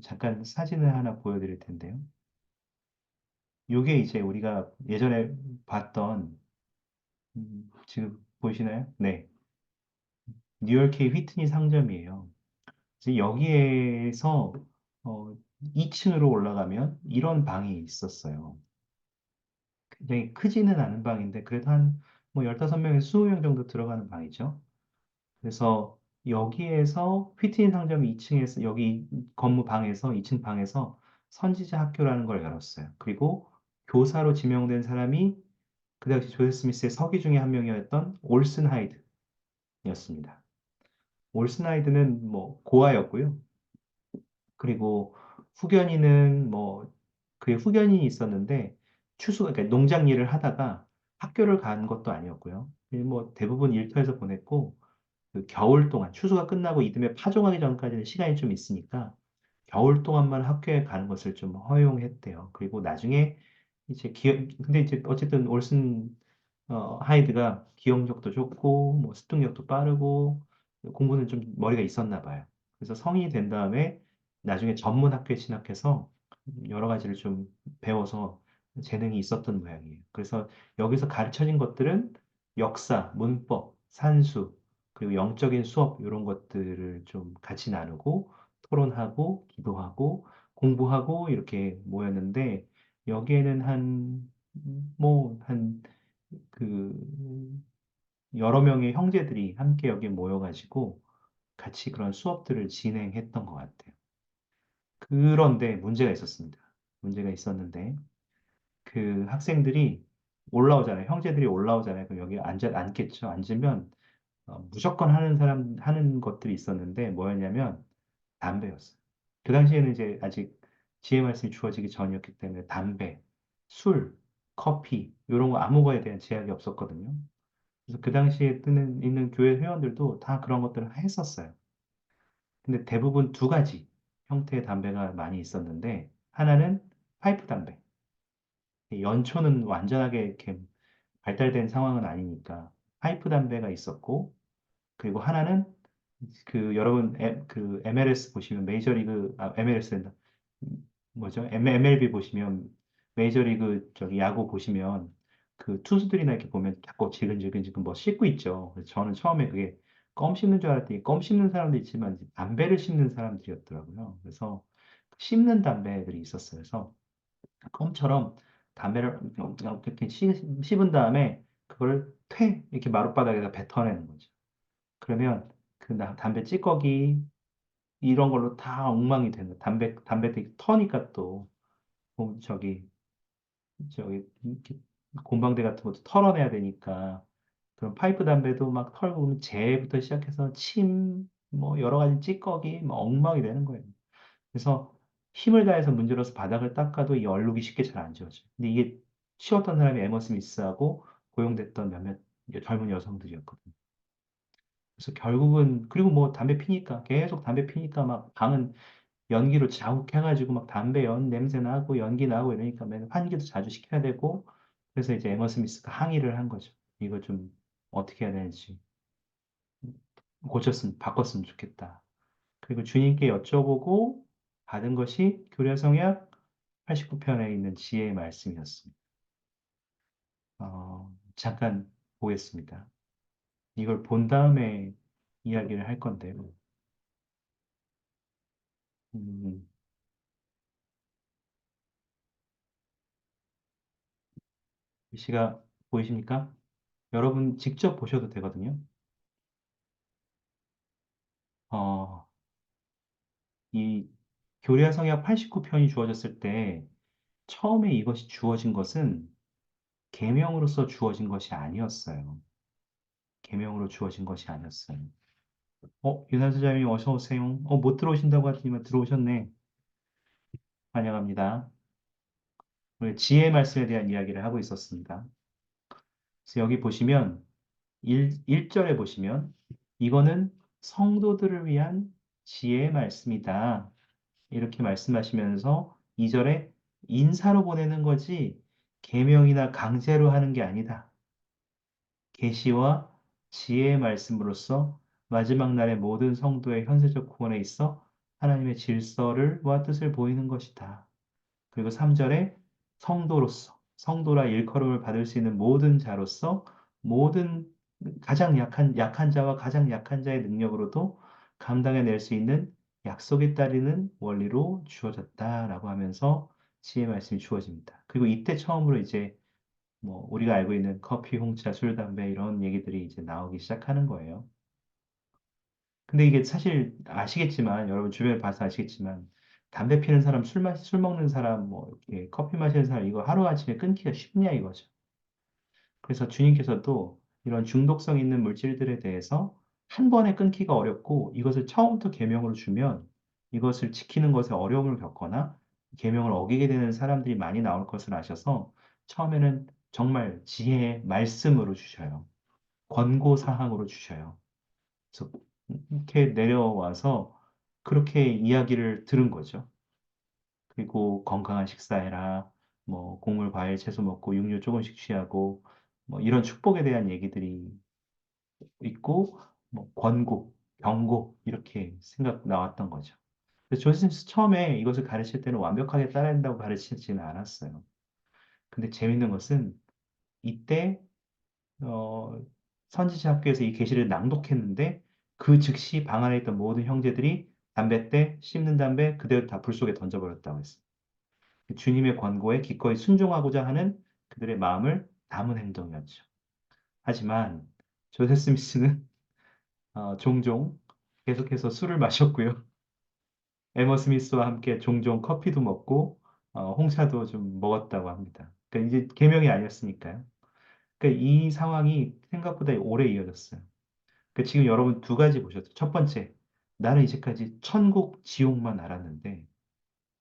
잠깐 사진을 하나 보여드릴 텐데요. 이게 이제 우리가 예전에 봤던, 지금 보이시나요? 네. 뉴욕의 휘트니 상점이에요. 이제 여기에서 2층으로 올라가면 이런 방이 있었어요. 굉장히 크지는 않은 방인데 그래도 한 뭐 15명에서 20명 정도 들어가는 방이죠. 그래서 여기에서 휘트니 상점 2층에서 여기 건물 방에서 2층 방에서 선지자 학교라는 걸 열었어요. 그리고 교사로 지명된 사람이 그 당시 조세 스미스의 서기 중에 한 명이었던 올슨 하이드였습니다. 올슨 하이드는 뭐 고아였고요. 그리고 후견인은 뭐 그의 후견인이 있었는데 그러니까 농장 일을 하다가 학교를 간 것도 아니었고요. 뭐 대부분 일터에서 보냈고 그 겨울 동안 추수가 끝나고 이듬해 파종하기 전까지는 시간이 좀 있으니까 겨울 동안만 학교에 가는 것을 좀 허용했대요. 그리고 나중에 이제 근데 이제 어쨌든 올슨 하이드가 기억력도 좋고, 뭐 습득력도 빠르고, 공부는 좀 머리가 있었나 봐요. 그래서 성인이 된 다음에 나중에 전문 학교에 진학해서 여러 가지를 좀 배워서 재능이 있었던 모양이에요. 그래서 여기서 가르쳐진 것들은 역사, 문법, 산수, 그리고 영적인 수업, 이런 것들을 좀 같이 나누고, 토론하고, 기도하고, 공부하고, 이렇게 모였는데, 여기에는 그, 여러 명의 형제들이 함께 여기 모여가지고 같이 그런 수업들을 진행했던 것 같아요. 그런데 문제가 있었습니다. 문제가 있었는데, 그 학생들이 올라오잖아요. 형제들이 올라오잖아요. 그럼 여기 앉겠죠. 앉으면 무조건 하는 것들이 있었는데, 뭐였냐면, 담배였어요. 그 당시에는 이제 아직 지혜 말씀이 주어지기 전이었기 때문에 담배, 술, 커피, 이런 거 아무 거에 대한 제약이 없었거든요. 그래서 그 당시에 있는 교회 회원들도 다 그런 것들을 했었어요. 근데 대부분 두 가지 형태의 담배가 많이 있었는데, 하나는 파이프 담배. 연초는 완전하게 이렇게 발달된 상황은 아니니까 파이프 담배가 있었고, 그리고 하나는 여러분 그 MLS 보시면 메이저리그 MLS 된다. 뭐죠? MLB 보시면 메이저리그 저기 야구 보시면 그 투수들이나 이렇게 보면 자꾸 지근지근 뭐 씹고 있죠. 그래서 저는 처음에 그게 껌 씹는 줄 알았더니 껌 씹는 사람도 있지만 이제 담배를 씹는 사람들이었더라고요. 그래서 씹는 담배들이 있었어요. 그래서 껌처럼 담배를 이렇게 씹은 다음에 그걸 이렇게 마룻바닥에다 뱉어내는 거죠. 그러면 담배 찌꺼기 이런 걸로 다 엉망이 되는 거예요. 담배 되게 터니까 또 저기 이렇게 곰방대 같은 것도 털어내야 되니까 그런 파이프 담배도 막 털고 그러면 재부터 시작해서 침, 뭐 여러 가지 찌꺼기 막 엉망이 되는 거예요. 그래서 힘을 다해서 문질러서 바닥을 닦아도 이 얼룩이 쉽게 잘 안 지워져요. 근데 이게 치웠던 사람이 에머 스미스하고 고용됐던 몇몇 젊은 여성들이었거든요. 그래서 결국은 그리고 뭐 담배 피니까 계속 담배 피니까 막 방은 연기로 자욱해가지고 막 담배 냄새 나고 연기 나고 이러니까 맨 환기도 자주 시켜야 되고 그래서 이제 에머 스미스가 항의를 한 거죠. 이거 좀 어떻게 해야 되는지 바꿨으면 좋겠다. 그리고 주님께 여쭤보고 받은 것이 교려성약 89편에 있는 지혜의 말씀이었습니다. 잠깐 보겠습니다. 이걸 본 다음에 이야기를 할 건데요. 음, 글씨가 보이십니까? 여러분 직접 보셔도 되거든요. 어, 이 교리와 성역 89편이 주어졌을 때 처음에 이것이 주어진 것은 계명으로서 주어진 것이 아니었어요. 계명으로 주어진 것이 아니었어요. 유나사장님 어서 오세요. 못 들어오신다고 하더니만 들어오셨네. 환영합니다. 오늘 지혜 말씀에 대한 이야기를 하고 있었습니다. 그래서 여기 보시면 1절에 보시면 이거는 성도들을 위한 지혜의 말씀이다. 이렇게 말씀하시면서 2절에 인사로 보내는 거지 계명이나 강제로 하는 게 아니다. 계시와 지혜의 말씀으로써 마지막 날의 모든 성도의 현세적 구원에 있어 하나님의 질서와 뜻을 보이는 것이다. 그리고 3절에 성도라 일컬음을 받을 수 있는 모든 자로서 모든 가장 약한 자와 가장 약한 자의 능력으로도 감당해낼 수 있는 약속에 따르는 원리로 주어졌다라고 하면서 지혜 말씀이 주어집니다. 그리고 이때 처음으로 이제 뭐 우리가 알고 있는 커피, 홍차, 술, 담배 이런 얘기들이 이제 나오기 시작하는 거예요. 근데 이게 사실 아시겠지만 여러분 주변에 봐서 아시겠지만 담배 피는 사람, 술 먹는 사람, 뭐 이렇게 커피 마시는 사람 이거 하루아침에 끊기가 쉽냐 이거죠. 그래서 주님께서도 이런 중독성 있는 물질들에 대해서 한 번에 끊기가 어렵고 이것을 처음부터 계명으로 주면 이것을 지키는 것에 어려움을 겪거나 계명을 어기게 되는 사람들이 많이 나올 것을 아셔서 처음에는 정말 지혜의 말씀으로 주셔요. 권고 사항으로 주셔요. 그래서 이렇게 내려와서 그렇게 이야기를 들은 거죠. 그리고 건강한 식사해라. 뭐 곡물, 과일, 채소 먹고 육류 조금씩 취하고 뭐 이런 축복에 대한 얘기들이 있고 뭐 권고, 경고 이렇게 생각 나왔던 거죠. 그래서 조세스 처음에 이것을 가르칠 때는 완벽하게 따라야 된다고 가르치지는 않았어요. 근데 재밌는 것은 이때 어, 선지자 학교에서 이 계시를 낭독했는데 그 즉시 방 안에 있던 모든 형제들이 담뱃대 씹는 담배 그대로 다 불 속에 던져버렸다고 했어요. 주님의 권고에 기꺼이 순종하고자 하는 그들의 마음을 담은 행동이었죠. 하지만 조세 스미스는 종종 계속해서 술을 마셨고요. 에머 스미스와 함께 종종 커피도 먹고 홍차도 좀 먹었다고 합니다. 그러니까 이제 계명이 아니었으니까요. 그러니까 이 상황이 생각보다 오래 이어졌어요. 그러니까 지금 여러분 두 가지 보셨죠. 첫 번째, 나는 이제까지 천국, 지옥만 알았는데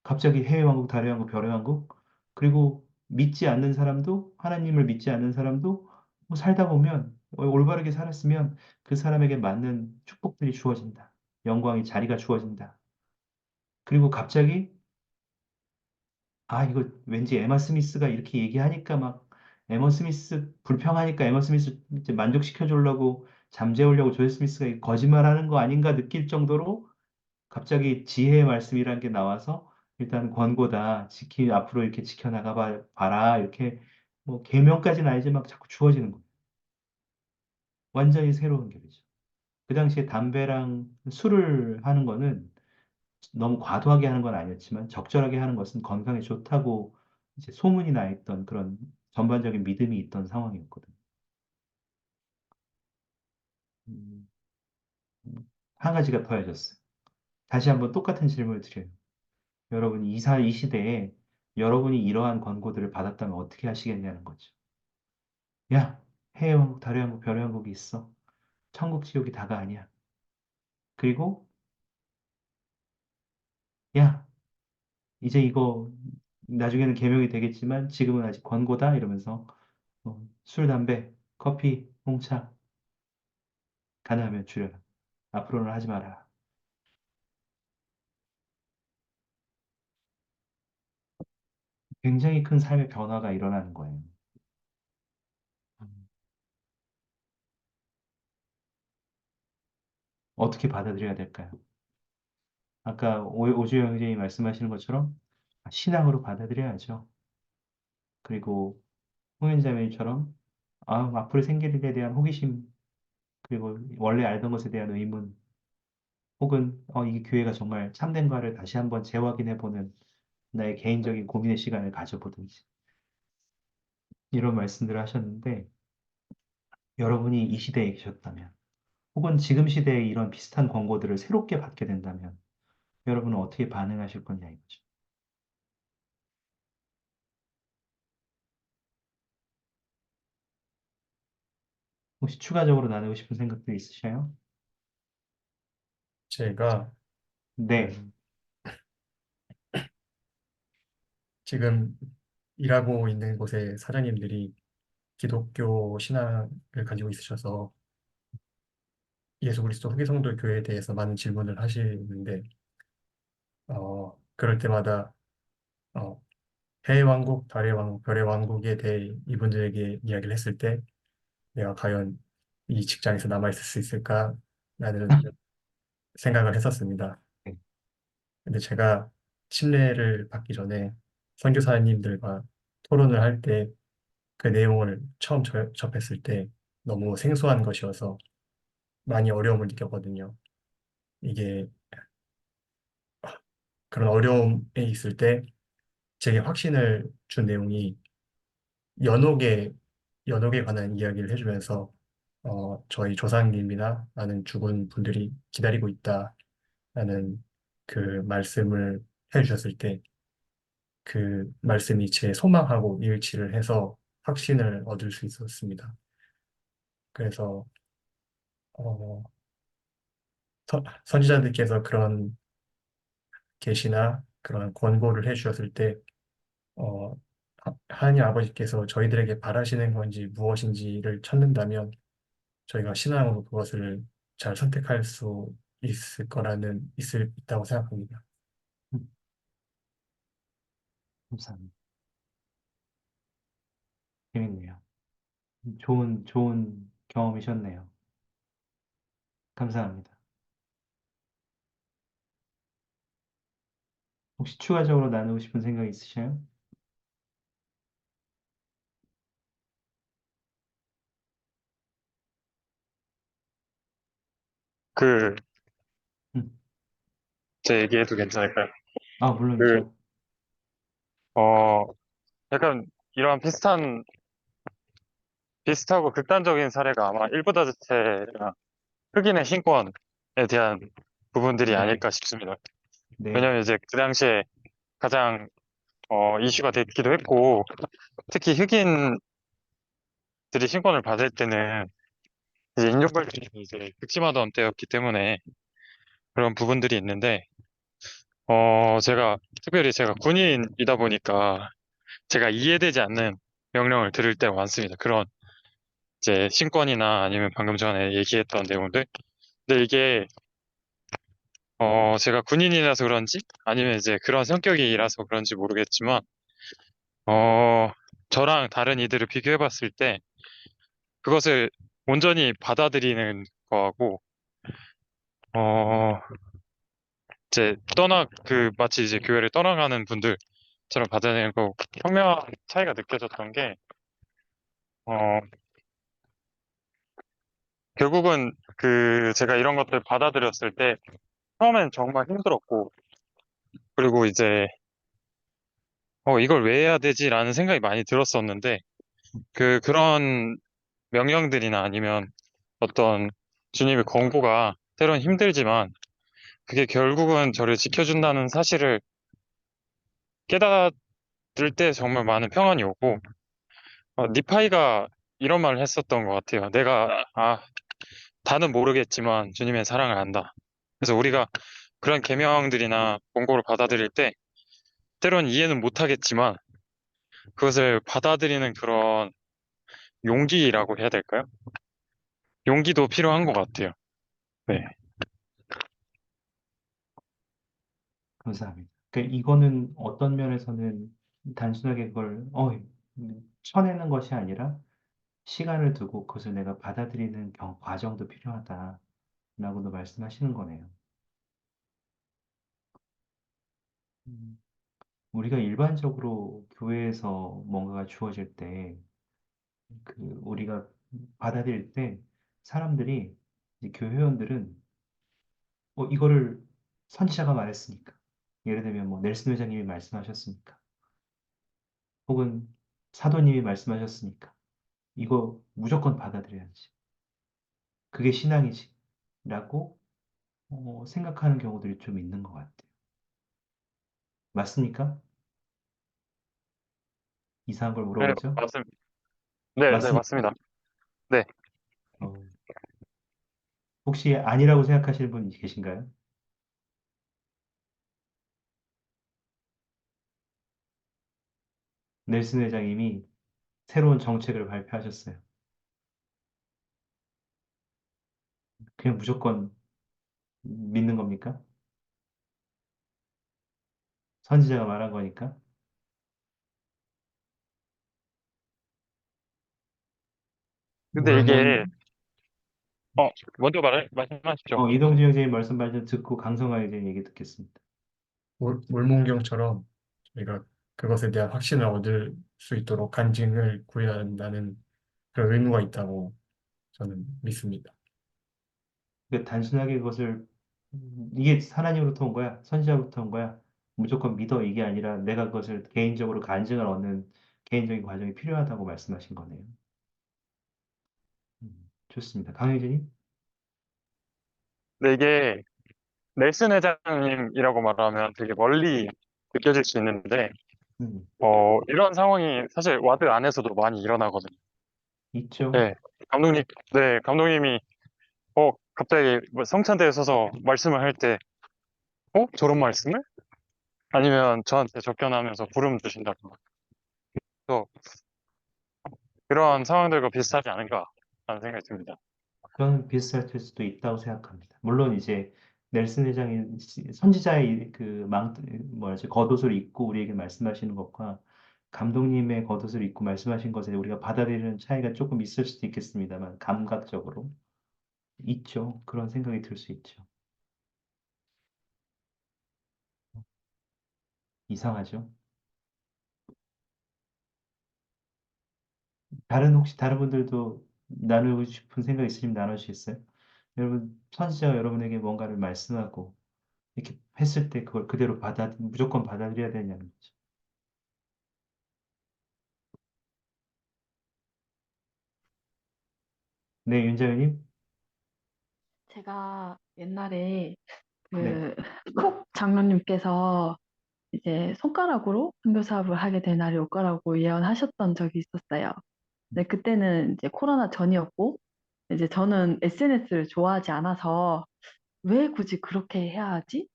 갑자기 해외 왕국, 달의 왕국, 별의 왕국, 그리고 믿지 않는 사람도, 하나님을 믿지 않는 사람도 뭐 살다 보면, 올바르게 살았으면 그 사람에게 맞는 축복들이 주어진다. 영광의 자리가 주어진다. 그리고 갑자기, 이거 왠지 에마 스미스가 이렇게 얘기하니까 막, 에마 스미스 불평하니까 에마 스미스 이제 만족시켜 주려고 잠재우려고 조엘 스미스가 거짓말하는 거 아닌가 느낄 정도로 갑자기 지혜의 말씀이란 게 나와서 일단 권고다. 앞으로 이렇게 지켜나가 봐라. 이렇게 뭐 계명까지는 아니지만 막 자꾸 주어지는 거예요. 완전히 새로운 계명이죠. 그 당시에 담배랑 술을 하는 거는 너무 과도하게 하는 건 아니었지만 적절하게 하는 것은 건강에 좋다고 이제 소문이 나 있던 그런 전반적인 믿음이 있던 상황이었거든요. 음, 한 가지가 더해졌어요. 다시 한번 똑같은 질문을 드려요. 여러분이 이 시대에 여러분이 이러한 권고들을 받았다면 어떻게 하시겠냐는 거죠. 야, 해외 왕국, 달의 왕국, 별의 왕국이 있어. 천국, 지옥이 다가 아니야. 그리고, 야, 이제 이거 나중에는 계명이 되겠지만 지금은 아직 권고다 이러면서 술, 담배, 커피, 홍차 가능하면 줄여라. 앞으로는 하지 마라. 굉장히 큰 삶의 변화가 일어나는 거예요. 음, 어떻게 받아들여야 될까요? 아까 오주영 형제님이 말씀하시는 것처럼 신앙으로 받아들여야죠. 그리고 홍현자매처럼 앞으로 생길 일에 대한 호기심, 그리고 원래 알던 것에 대한 의문, 혹은 이 교회가 정말 참된가를 다시 한번 재확인해보는 나의 개인적인 고민의 시간을 가져보든지 이런 말씀들을 하셨는데 여러분이 이 시대에 계셨다면 혹은 지금 시대에 이런 비슷한 권고들을 새롭게 받게 된다면 여러분은 어떻게 반응하실 거냐 이거죠. 혹시 추가적으로 나누고 싶은 생각들 있으셔요? 제가 네. 음, 지금 일하고 있는 곳의 사장님들이 기독교 신앙을 가지고 있으셔서 예수 그리스도 후기성도 교회에 대해서 많은 질문을 하시는데 그럴 때마다 어, 해의 왕국, 달의 왕국, 별의 왕국에 대해 이분들에게 이야기를 했을 때 내가 과연 이 직장에서 남아있을 수 있을까라는 생각을 했었습니다. 네. 근데 제가 침례를 받기 전에 선교사님들과 토론을 할 때 그 내용을 처음 접했을 때 너무 생소한 것이어서 많이 어려움을 느꼈거든요. 이게 그런 어려움에 있을 때 제게 확신을 준 내용이 연옥에 연옥에 관한 이야기를 해주면서 저희 조상님이나 나는 죽은 분들이 기다리고 있다라는 그 말씀을 해주셨을 때 그 말씀이 제 소망하고 일치를 해서 확신을 얻을 수 있었습니다. 그래서 어, 선지자들께서 그런 계시나 그런 권고를 해주셨을 때 하나님 아버지께서 저희들에게 바라시는 건지 무엇인지를 찾는다면 저희가 신앙으로 그것을 잘 선택할 수 있다고 생각합니다. 음, 감사합니다. 재밌네요. 좋은 경험이셨네요. 감사합니다. 혹시 추가적으로 나누고 싶은 생각 있으셔요? 그, 음. 제 얘기해도 괜찮을까요? 아, 그, 물론이죠. 어, 약간 이러한 비슷하고 극단적인 사례가 아마 일부 다주택이나 흑인의 신권에 대한 부분들이 네, 아닐까 싶습니다. 네, 왜냐면 이제 그 당시에 가장 이슈가 됐기도 했고, 특히 흑인들이 신권을 받을 때는 이제 인종 갈등이 이제 극심하던 때였기 때문에 그런 부분들이 있는데, 특별히 제가 군인이다 보니까 제가 이해되지 않는 명령을 들을 때가 많습니다. 그런 이제 신권이나 아니면 방금 전에 얘기했던 내용들. 근데 이게 제가 군인이라서 그런지 아니면 이제 그런 성격이라서 그런지 모르겠지만 어, 저랑 다른 이들을 비교해 봤을 때 그것을 온전히 받아들이는 거하고 어, 마치 이제 교회를 떠나가는 분들처럼 받아들이는 거 현명한 차이가 느껴졌던 게 어, 결국은 제가 이런 것들 받아들였을 때 처음엔 정말 힘들었고 그리고 이제 이걸 왜 해야 되지라는 생각이 많이 들었었는데 그런 명령들이나 아니면 어떤 주님의 권고가 때론 힘들지만 그게 결국은 저를 지켜준다는 사실을 깨달을 때 정말 많은 평안이 오고 니파이가 이런 말을 했었던 것 같아요. 다는 모르겠지만 주님의 사랑을 안다. 그래서 우리가 그런 계명들이나 권고를 받아들일 때 때론 이해는 못하겠지만 그것을 받아들이는 그런 용기라고 해야 될까요? 용기도 필요한 것 같아요. 네. 감사합니다. 이거는 어떤 면에서는 단순하게 그걸, 쳐내는 것이 아니라 시간을 두고 그것을 내가 받아들이는 과정도 필요하다라고도 말씀하시는 거네요. 음, 우리가 일반적으로 교회에서 뭔가가 주어질 때, 우리가 받아들일 때 사람들이, 이제 교회원들은, 이거를 선지자가 말했으니까. 예를 들면 뭐 넬슨 회장님이 말씀하셨으니까. 혹은 사도님이 말씀하셨으니까. 이거 무조건 받아들여야지. 그게 신앙이지. 라고 생각하는 경우들이 좀 있는 것 같아요. 맞습니까? 이상한 걸 네, 물어보죠? 맞습니다. 네, 네, 맞습니까? 맞습니다. 네. 어, 혹시 아니라고 생각하시는 분 계신가요? 넬슨 회장님이 새로운 정책을 발표하셨어요. 그냥 무조건 믿는 겁니까? 선지자가 말한 거니까? 근데 이게, 물론, 어, 먼저 말씀하십시오. 이동진 형제님 말씀 말씀 듣고 강성화 형제님 얘기 듣겠습니다. 물문경처럼 저희가 그것에 대한 확신을 얻을 수 있도록 간증을 구해야 한다는 그런 의무가 있다고 저는 믿습니다. 단순하게 그것을 이게 하나님으로부터 온 거야, 선지자로부터 온 거야, 무조건 믿어 이게 아니라 내가 그것을 개인적으로 간증을 얻는 개인적인 과정이 필요하다고 말씀하신 거네요. 좋습니다. 강혜진님? 근데 이게 넬슨 회장님이라고 말하면 되게 멀리 느껴질 수 있는데, 음, 이런 상황이 사실 와드 안에서도 많이 일어나거든요. 있죠. 네, 감독님, 네, 감독님이, 갑자기 뭐 성찬대에 서서 말씀을 할 때, 저런 말씀을? 아니면 저한테 접견하면서 부름 주신다든가. 또, 그런 상황들과 비슷하지 않은가라는 생각이 듭니다. 저는 비슷할 수도 있다고 생각합니다. 물론 이제 넬슨 회장이 선지자의 뭐라지 겉옷을 입고 우리에게 말씀하시는 것과 감독님의 겉옷을 입고 말씀하신 것에 우리가 받아들이는 차이가 조금 있을 수도 있겠습니다만, 감각적으로 있죠. 그런 생각이 들 수 있죠. 이상하죠. 혹시 다른 분들도 나누고 싶은 생각 있으시면 나눠주시겠어요? 여러분, 선지자가 여러분에게 뭔가를 말씀하고 이렇게 했을 때 그걸 그대로 무조건 받아들여야 되냐는 거죠. 네, 윤자연님? 제가 옛날에 네. 그 콕 장로님께서 이제 손가락으로 선교 사업을 하게 될 날이 올 거라고 예언하셨던 적이 있었어요. 근데 그때는 이제 코로나 전이었고, 이제 저는 SNS를 좋아하지 않아서 왜 굳이 그렇게 해야 하지?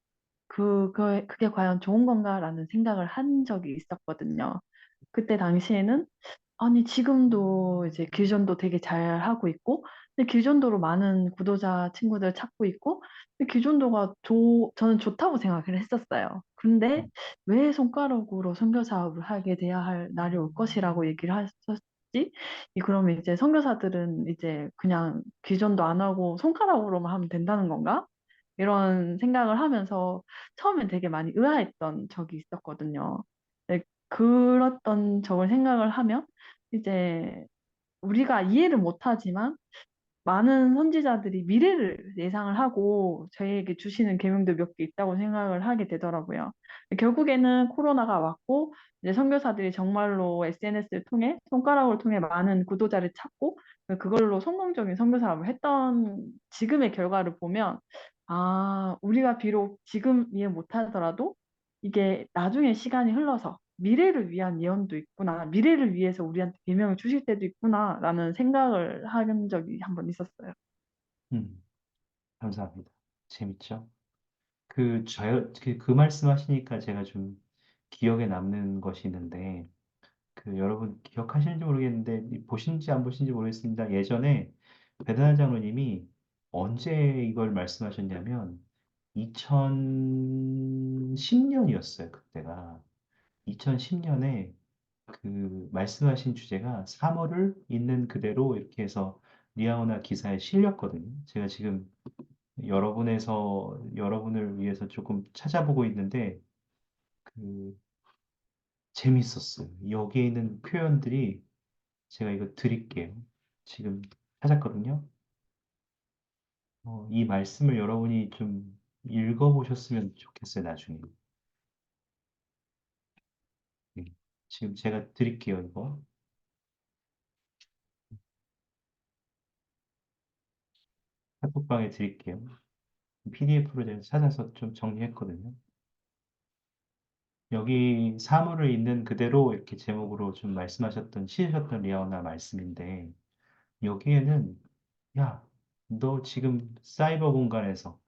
그게 과연 좋은 건가라는 생각을 한 적이 있었거든요. 그때 당시에는 아니, 지금도 이제 길전도 되게 잘 하고 있고, 근데 길전도로 많은 구독자 친구들 찾고 있고, 근데 길전도가 저는 좋다고 생각을 했었어요. 근데 왜 손가락으로 선교 사업을 하게 돼야 할 날이 올 것이라고 얘기를 하셨지? 그러면 이제 선교사들은 이제 그냥 길전도 안 하고 손가락으로만 하면 된다는 건가? 이런 생각을 하면서 처음엔 되게 많이 의아했던 적이 있었거든요. 네, 그랬던 적을 생각을 하면 이제 우리가 이해를 못하지만 많은 선지자들이 미래를 예상을 하고 저희에게 주시는 계명도 몇 개 있다고 생각을 하게 되더라고요. 결국에는 코로나가 왔고 이제 선교사들이 정말로 SNS를 통해 손가락을 통해 많은 구독자를 찾고 그걸로 성공적인 선교 사업을 했던 지금의 결과를 보면 아, 우리가 비록 지금 이해 못하더라도 이게 나중에 시간이 흘러서 미래를 위한 예언도 있구나. 미래를 위해서 우리한테 계명을 주실 때도 있구나라는 생각을 한 적이 한 번 있었어요. 음, 감사합니다. 재밌죠? 그 말씀 하시니까 제가 좀 기억에 남는 것이 있는데, 여러분 기억하시는지 모르겠는데, 보신지 안 보신지 모르겠습니다. 예전에 배다나 장로님이 언제 이걸 말씀하셨냐면, 2010년이었어요, 그때가. 2010년에 말씀하신 주제가 사물을 있는 그대로 이렇게 해서 리아오나 기사에 실렸거든요. 제가 지금 여러분을 위해서 조금 찾아보고 있는데, 그, 재밌었어요. 여기에 있는 표현들이 제가 이거 드릴게요. 지금 찾았거든요. 이 말씀을 여러분이 좀 읽어보셨으면 좋겠어요, 나중에. 네. 지금 제가 드릴게요, 이거. 카톡방에 드릴게요. PDF로 제가 찾아서 좀 정리했거든요. 여기 사물을 있는 그대로 이렇게 제목으로 좀 씌우셨던 리아오나 말씀인데, 여기에는, 야, 너 지금 사이버 공간에서,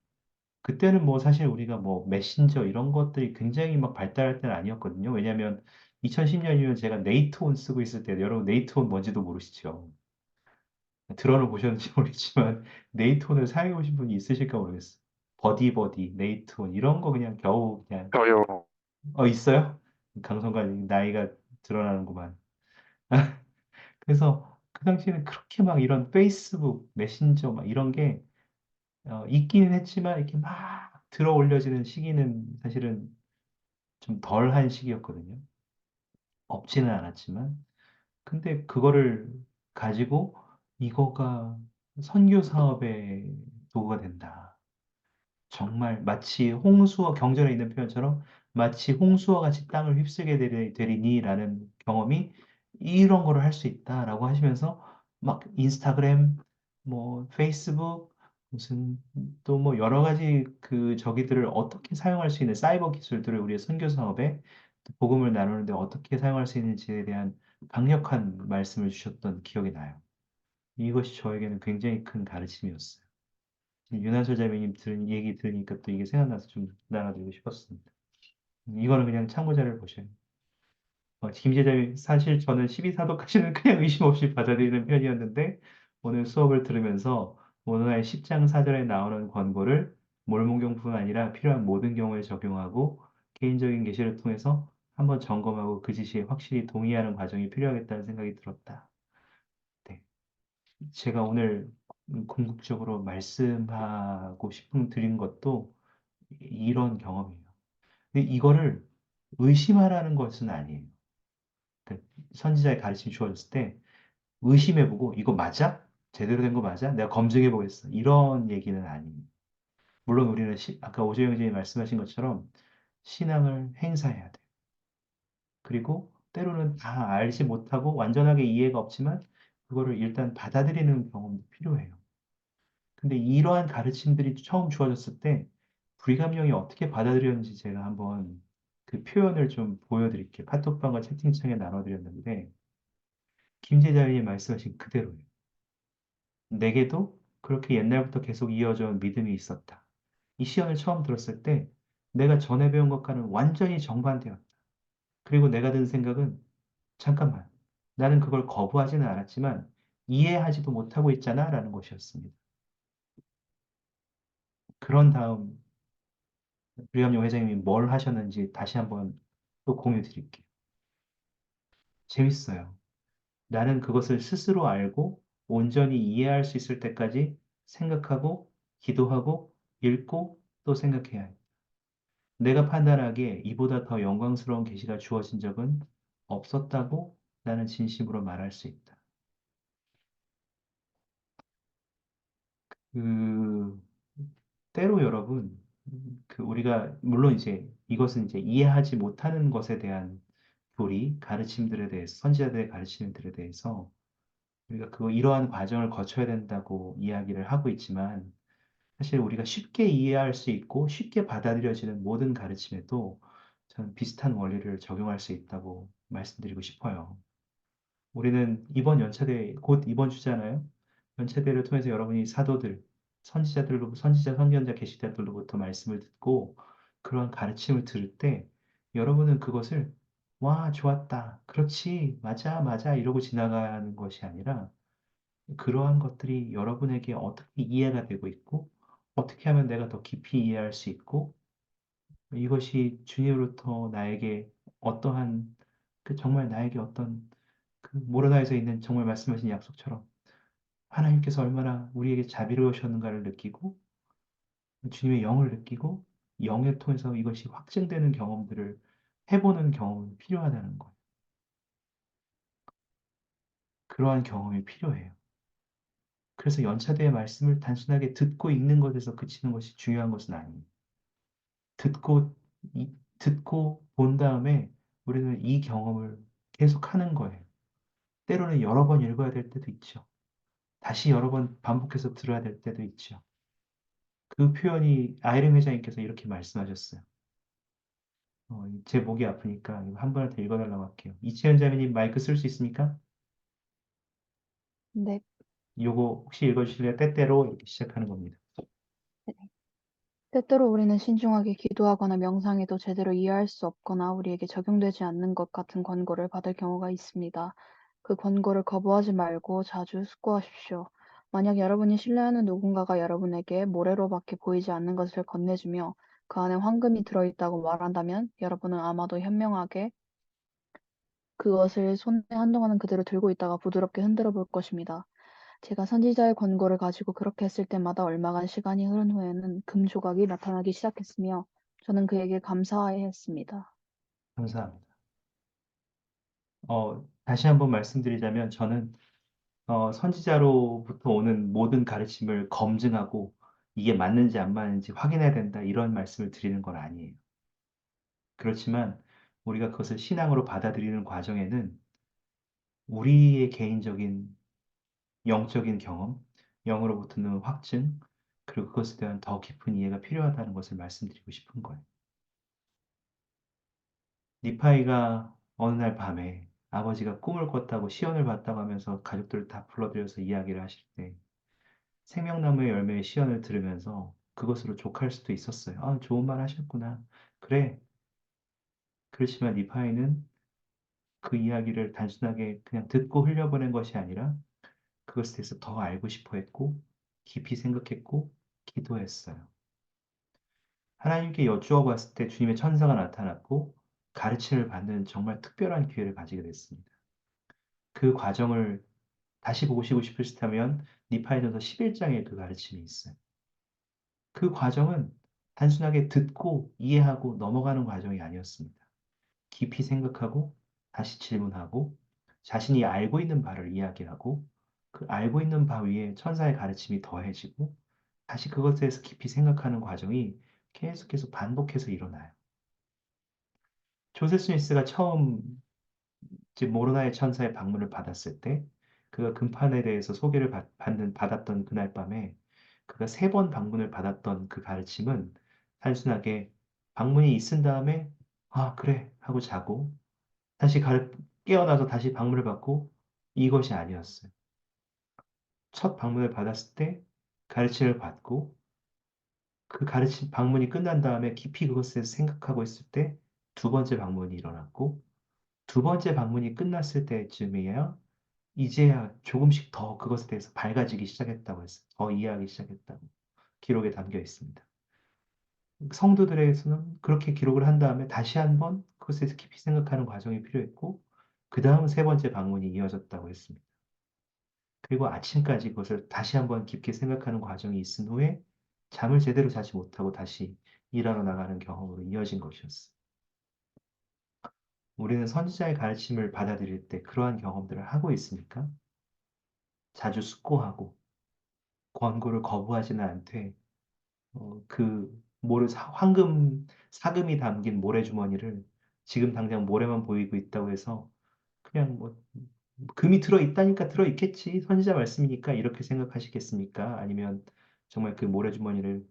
그때는 뭐 사실 우리가 뭐 메신저 이런 것들이 굉장히 막 발달할 때는 아니었거든요. 왜냐면 2010년이면 제가 네이트온 쓰고 있을 때, 여러분 네이트온 뭔지도 모르시죠? 들어는 보셨는지 모르겠지만, 네이트온을 사용해 보신 분이 있으실까 모르겠어요. 버디버디, 네이트온, 이런 거 그냥 겨우 그냥, 저요. 있어요? 강성가 나이가 드러나는구만. 그래서 그 당시에는 그렇게 막 이런 페이스북, 메신저 막 이런 게 있기는 했지만 이렇게 막 들어 올려지는 시기는 사실은 좀 덜한 시기였거든요. 없지는 않았지만. 근데 그거를 가지고 이거가 선교 사업의 도구가 된다. 정말 마치 홍수와 경전에 있는 표현처럼 마치 홍수와 같이 땅을 휩쓸게 되리니라는 경험이 이런 거를 할 수 있다라고 하시면서 막 인스타그램, 뭐 페이스북, 무슨 또 뭐 여러 가지 저기들을 어떻게 사용할 수 있는 사이버 기술들을 우리의 선교 사업에 복음을 나누는데 어떻게 사용할 수 있는지에 대한 강력한 말씀을 주셨던 기억이 나요. 이것이 저에게는 굉장히 큰 가르침이었어요. 윤한솔 자매님 들은 얘기 들으니까 또 이게 생각나서 좀 나눠드리고 싶었습니다. 이거는 그냥 참고자를 보셔요. 김 제자님, 사실 저는 12사도까지는 그냥 의심 없이 받아들이는 편이었는데, 오늘 수업을 들으면서 오늘날 10장 4절에 나오는 권고를 몰몬경뿐 아니라 필요한 모든 경우에 적용하고 개인적인 계시를 통해서 한번 점검하고 그 지시에 확실히 동의하는 과정이 필요하겠다는 생각이 들었다. 네. 제가 오늘 궁극적으로 말씀하고 싶은 드린 것도 이런 경험이에요. 근데 이거를 의심하라는 것은 아니에요. 그 선지자의 가르침이 주어졌을 때 의심해보고 이거 맞아? 제대로 된 거 맞아? 내가 검증해보겠어. 이런 얘기는 아니에요. 물론 우리는 아까 오재영 선생님이 말씀하신 것처럼 신앙을 행사해야 돼요. 그리고 때로는 다 알지 못하고 완전하게 이해가 없지만 그거를 일단 받아들이는 경험도 필요해요. 근데 이러한 가르침들이 처음 주어졌을 때 불감령이 어떻게 받아들였는지 제가 한번 그 표현을 좀 보여드릴게요. 카톡방과 채팅창에 나눠드렸는데 김제자님이 말씀하신 그대로예요. 내게도 그렇게 옛날부터 계속 이어져 온 믿음이 있었다. 이 시연을 처음 들었을 때 내가 전에 배운 것과는 완전히 정반대였다. 그리고 내가 든 생각은 잠깐만, 나는 그걸 거부하지는 않았지만 이해하지도 못하고 있잖아 라는 것이었습니다. 그런 다음 브리암용 회장님이 뭘 하셨는지 다시 한번 또 공유 드릴게요. 재밌어요. 나는 그것을 스스로 알고 온전히 이해할 수 있을 때까지 생각하고 기도하고 읽고 또 생각해야 해. 내가 판단하기에 이보다 더 영광스러운 계시가 주어진 적은 없었다고 나는 진심으로 말할 수 있다. 그 때로 여러분 그 우리가 물론 이제 이것은 이제 이해하지 못하는 것에 대한 교리, 가르침들에 대해서 선지자들의 가르침들에 대해서 우리가 그 이러한 과정을 거쳐야 된다고 이야기를 하고 있지만 사실 우리가 쉽게 이해할 수 있고 쉽게 받아들여지는 모든 가르침에도 저는 비슷한 원리를 적용할 수 있다고 말씀드리고 싶어요. 우리는 이번 연차대, 곧 이번 주잖아요. 연차대를 통해서 여러분이 사도들, 선지자, 선견자, 계시자들로부터 말씀을 듣고 그러한 가르침을 들을 때 여러분은 그것을 와, 좋았다. 그렇지. 맞아, 맞아. 이러고 지나가는 것이 아니라 그러한 것들이 여러분에게 어떻게 이해가 되고 있고 어떻게 하면 내가 더 깊이 이해할 수 있고 이것이 주님으로부터 나에게 어떠한 정말 나에게 어떤 그 모로나에서 있는 정말 말씀하신 약속처럼 하나님께서 얼마나 우리에게 자비로우셨는가를 느끼고 주님의 영을 느끼고 영을 통해서 이것이 확증되는 경험들을 해보는 경험이 필요하다는 거예요. 그러한 경험이 필요해요. 그래서 연차대의 말씀을 단순하게 듣고 읽는 것에서 그치는 것이 중요한 것은 아니에요. 듣고, 듣고 본 다음에 우리는 이 경험을 계속 하는 거예요. 때로는 여러 번 읽어야 될 때도 있죠. 다시 여러 번 반복해서 들어야 될 때도 있죠. 그 표현이 아이림 회장님께서 이렇게 말씀하셨어요. 제 목이 아프니까 이거 한 번한테 읽어달라고 할게요. 이채연 자매님 마이크 쓸 수 있습니까? 네. 요거 혹시 읽어주실래요? 때때로 이렇게 시작하는 겁니다. 때때로 우리는 신중하게 기도하거나 명상해도 제대로 이해할 수 없거나 우리에게 적용되지 않는 것 같은 권고를 받을 경우가 있습니다. 그 권고를 거부하지 말고 자주 숙고하십시오. 만약 여러분이 신뢰하는 누군가가 여러분에게 모래로밖에 보이지 않는 것을 건네주며 그 안에 황금이 들어있다고 말한다면 여러분은 아마도 현명하게 그것을 손에 한동안은 그대로 들고 있다가 부드럽게 흔들어 볼 것입니다. 제가 선지자의 권고를 가지고 그렇게 했을 때마다 얼마간 시간이 흐른 후에는 금 조각이 나타나기 시작했으며 저는 그에게 감사해했습니다. 감사합니다. 다시 한번 말씀드리자면 저는 선지자로부터 오는 모든 가르침을 검증하고 이게 맞는지 안 맞는지 확인해야 된다 이런 말씀을 드리는 건 아니에요. 그렇지만 우리가 그것을 신앙으로 받아들이는 과정에는 우리의 개인적인 영적인 경험, 영으로부터는 확증, 그리고 그것에 대한 더 깊은 이해가 필요하다는 것을 말씀드리고 싶은 거예요. 니파이가 어느 날 밤에 아버지가 꿈을 꿨다고 시연을 봤다고 하면서 가족들을 다 불러들여서 이야기를 하실 때 생명나무의 열매의 시연을 들으면서 그것으로 족할 수도 있었어요. 아, 좋은 말 하셨구나. 그래. 그렇지만 니파이는 그 이야기를 단순하게 그냥 듣고 흘려보낸 것이 아니라 그것에 대해서 더 알고 싶어 했고 깊이 생각했고 기도했어요. 하나님께 여쭈어 봤을 때 주님의 천사가 나타났고 가르침을 받는 정말 특별한 기회를 가지게 됐습니다. 그 과정을 다시 보시고 싶으시다면 니파이전서 11장에 그 가르침이 있어요. 그 과정은 단순하게 듣고 이해하고 넘어가는 과정이 아니었습니다. 깊이 생각하고 다시 질문하고 자신이 알고 있는 바를 이야기하고 그 알고 있는 바 위에 천사의 가르침이 더해지고 다시 그것에 대해서 깊이 생각하는 과정이 계속해서 반복해서 일어나요. 조셉 스미스가 처음 이제 모로나의 천사의 방문을 받았을 때 그가 금판에 대해서 소개를 받았던 그날 밤에 그가 3번 방문을 받았던 그 가르침은 단순하게 방문이 있은 다음에 아 그래 하고 자고 다시 깨어나서 다시 방문을 받고 이것이 아니었어요. 첫 방문을 받았을 때 가르침을 받고 그 가르침 방문이 끝난 다음에 깊이 그것에 대해서 생각하고 있을 때 2번째 방문이 일어났고 2번째 방문이 끝났을 때쯤이에요. 이제야 조금씩 더 그것에 대해서 밝아지기 시작했다고 했어요. 더 이해하기 시작했다고 기록에 담겨 있습니다. 성도들에게서는 그렇게 기록을 한 다음에 다시 한번 그것에 대해서 깊이 생각하는 과정이 필요했고 그 다음 3번째 방문이 이어졌다고 했습니다. 그리고 아침까지 그것을 다시 한번 깊게 생각하는 과정이 있은 후에 잠을 제대로 자지 못하고 다시 일하러 나가는 경험으로 이어진 것이었어요. 우리는 선지자의 가르침을 받아들일 때 그러한 경험들을 하고 있습니까? 자주 숙고하고 권고를 거부하지는 않되 황금 사금이 담긴 모래주머니를 지금 당장 모래만 보이고 있다고 해서 그냥 뭐 금이 들어 있다니까 들어 있겠지 선지자 말씀이니까 이렇게 생각하시겠습니까? 아니면 정말 그 모래주머니를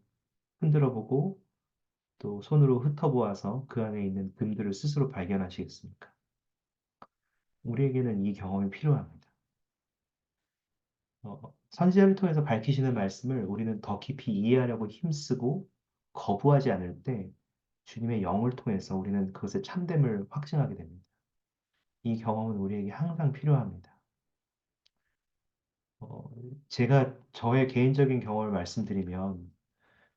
흔들어 보고 또 손으로 흩어보아서 그 안에 있는 금들을 스스로 발견하시겠습니까? 우리에게는 이 경험이 필요합니다. 선지자를 통해서 밝히시는 말씀을 우리는 더 깊이 이해하려고 힘쓰고 거부하지 않을 때 주님의 영을 통해서 우리는 그것의 참됨을 확증하게 됩니다. 이 경험은 우리에게 항상 필요합니다. 어, 제가 저의 개인적인 경험을 말씀드리면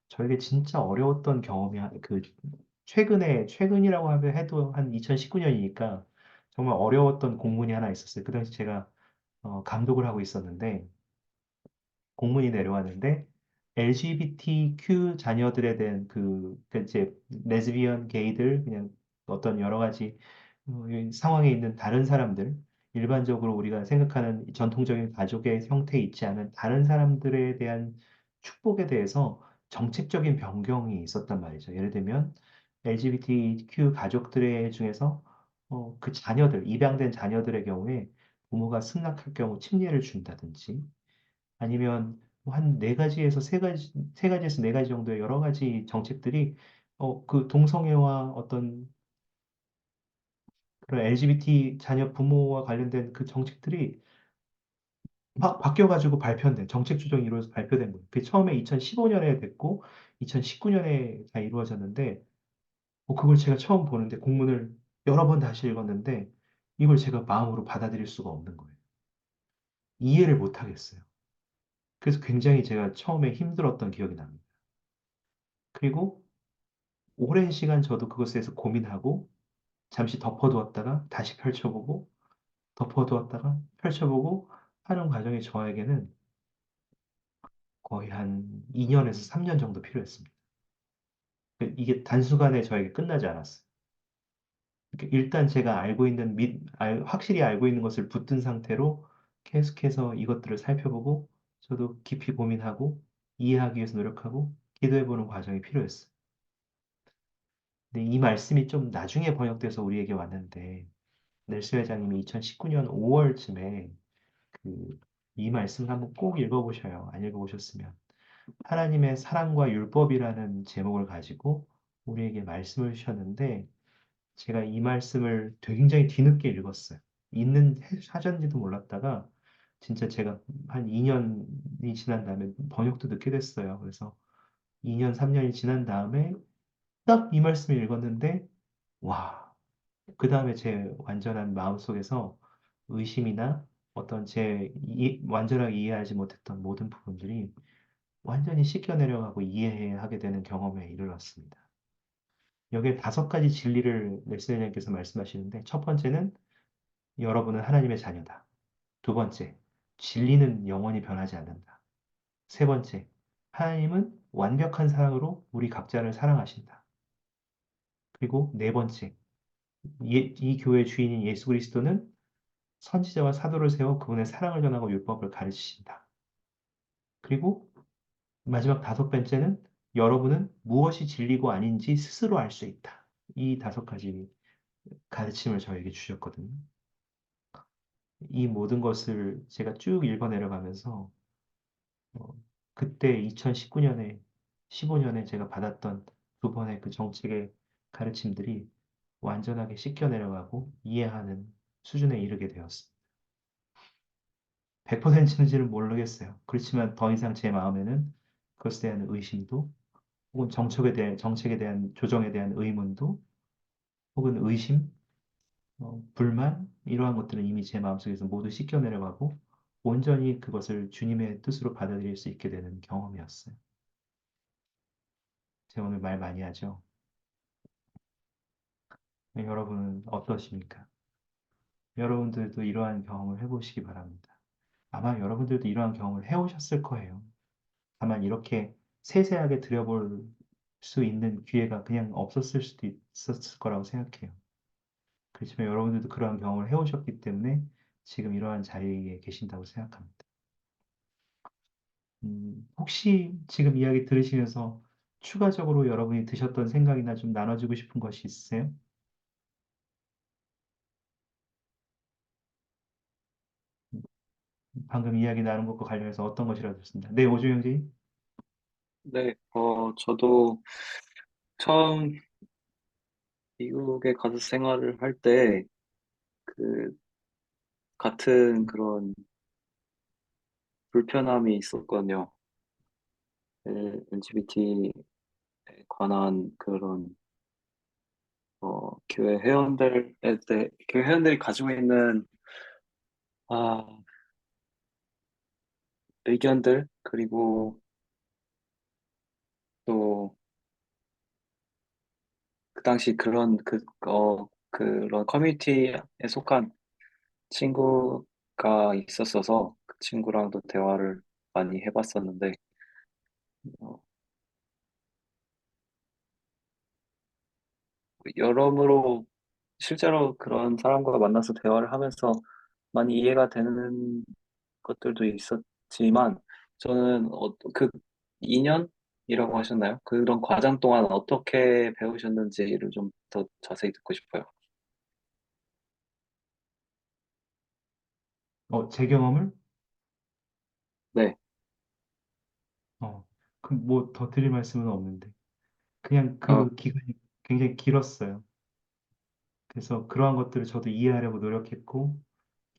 저에게 진짜 어려웠던 경험이 최근이라고 하면 해도 한 2019년이니까 정말 어려웠던 공문이 하나 있었어요. 그 당시 제가 감독을 하고 있었는데 공문이 내려왔는데 LGBTQ 자녀들에 대한 이제 레즈비언, 게이들 그냥 어떤 여러 가지 이 상황에 있는 다른 사람들 일반적으로 우리가 생각하는 전통적인 가족의 형태에 있지 않은 다른 사람들에 대한 축복에 대해서 정책적인 변경이 있었단 말이죠. 예를 들면 LGBTQ 가족들의 중에서 그 자녀들, 입양된 자녀들의 경우에 부모가 승낙할 경우 침례를 준다든지 아니면 뭐한 네 가지에서 세 가지에서 네 가지 정도의 여러 가지 정책들이 그 동성애와 어떤 그런 LGBT 자녀 부모와 관련된 그 정책들이 막 바뀌어가지고 발표된 정책 조정이 이루어져서 발표된 거예요. 그게 처음에 2015년에 됐고 2019년에 다 이루어졌는데 그걸 제가 처음 보는데 공문을 여러 번 다시 읽었는데 이걸 제가 마음으로 받아들일 수가 없는 거예요. 이해를 못 하겠어요. 그래서 굉장히 제가 처음에 힘들었던 기억이 납니다. 그리고 오랜 시간 저도 그것에 대해서 고민하고 잠시 덮어두었다가 다시 펼쳐보고 덮어두었다가 펼쳐보고 하는 과정이 저에게는 거의 한 2년에서 3년 정도 필요했습니다. 이게 단순간에 저에게 끝나지 않았어요. 그러니까 일단 제가 확실히 알고 있는 것을 붙든 상태로 계속해서 이것들을 살펴보고 저도 깊이 고민하고 이해하기 위해서 노력하고 기도해보는 과정이 필요했어요. 근데 이 말씀이 좀 나중에 번역돼서 우리에게 왔는데 넬스 회장님이 2019년 5월쯤에 이 말씀을 한번 꼭 읽어보셔요. 안 읽어보셨으면. 하나님의 사랑과 율법이라는 제목을 가지고 우리에게 말씀을 주셨는데 제가 이 말씀을 굉장히 뒤늦게 읽었어요. 있는 사전인지도 몰랐다가 진짜 제가 한 2년이 지난 다음에 번역도 늦게 됐어요. 그래서 2년, 3년이 지난 다음에 딱 이 말씀을 읽었는데 와, 그 다음에 제 완전한 마음속에서 의심이나 어떤 완전하게 이해하지 못했던 모든 부분들이 완전히 씻겨 내려가고 이해하게 되는 경험에 이르렀습니다. 여기에 5가지 진리를 넬슨님께서 말씀하시는데, 첫 번째는 여러분은 하나님의 자녀다. 두 번째, 진리는 영원히 변하지 않는다. 세 번째, 하나님은 완벽한 사랑으로 우리 각자를 사랑하신다. 그리고 네 번째, 이 교회의 주인인 예수 그리스도는 선지자와 사도를 세워 그분의 사랑을 전하고 율법을 가르치신다. 그리고 마지막 5번째는 여러분은 무엇이 진리고 아닌지 스스로 알 수 있다. 이 5가지 가르침을 저에게 주셨거든요. 이 모든 것을 제가 쭉 읽어 내려가면서 어, 그때 2019년에 15년에 제가 받았던 2번의 그 정책의 가르침들이 완전하게 씻겨 내려가고 이해하는 수준에 이르게 되었습니다. 100%인지는 모르겠어요. 그렇지만 더 이상 제 마음에는 그것에 대한 의심도 혹은 정책에 대한 조정에 대한 의문도 혹은 의심, 불만 이러한 것들은 이미 제 마음속에서 모두 씻겨 내려가고 온전히 그것을 주님의 뜻으로 받아들일 수 있게 되는 경험이었어요. 제가 오늘 말 많이 하죠. 네, 여러분은 어떠십니까? 여러분들도 이러한 경험을 해보시기 바랍니다. 아마 여러분들도 이러한 경험을 해오셨을 거예요. 다만 이렇게 세세하게 들여볼 수 있는 기회가 그냥 없었을 수도 있었을 거라고 생각해요. 그렇지만 여러분들도 그러한 경험을 해오셨기 때문에 지금 이러한 자리에 계신다고 생각합니다. 혹시 지금 이야기 들으시면서 추가적으로 여러분이 드셨던 생각이나 좀 나눠주고 싶은 것이 있으세요? 방금 이야기 나눈 것과 관련해서 어떤 것이라도 좋습니다. 네, 오주영 형제님. 네, 저도 처음 미국에 가서 생활을 할 때, 그, 같은 그런 불편함이 있었거든요. LGBT에 관한 그런, 교회 회원들이 가지고 있는, 아, 의견들, 그리고 또, 그 당시 그런 커뮤니티에 속한 친구가 있었어서 그 친구랑도 대화를 많이 해봤었는데, 어, 여러모로 실제로 그런 사람과 만나서 대화를 하면서 많이 이해가 되는 것들도 있었지만, 저는 그 2년이라고 하셨나요? 그런 과정 동안 어떻게 배우셨는지를 좀 더 자세히 듣고 싶어요. 제 경험을 네. 뭐 더 드릴 말씀은 없는데 그냥 어, 그 기간이 굉장히 길었어요. 그래서 그러한 것들을 저도 이해하려고 노력했고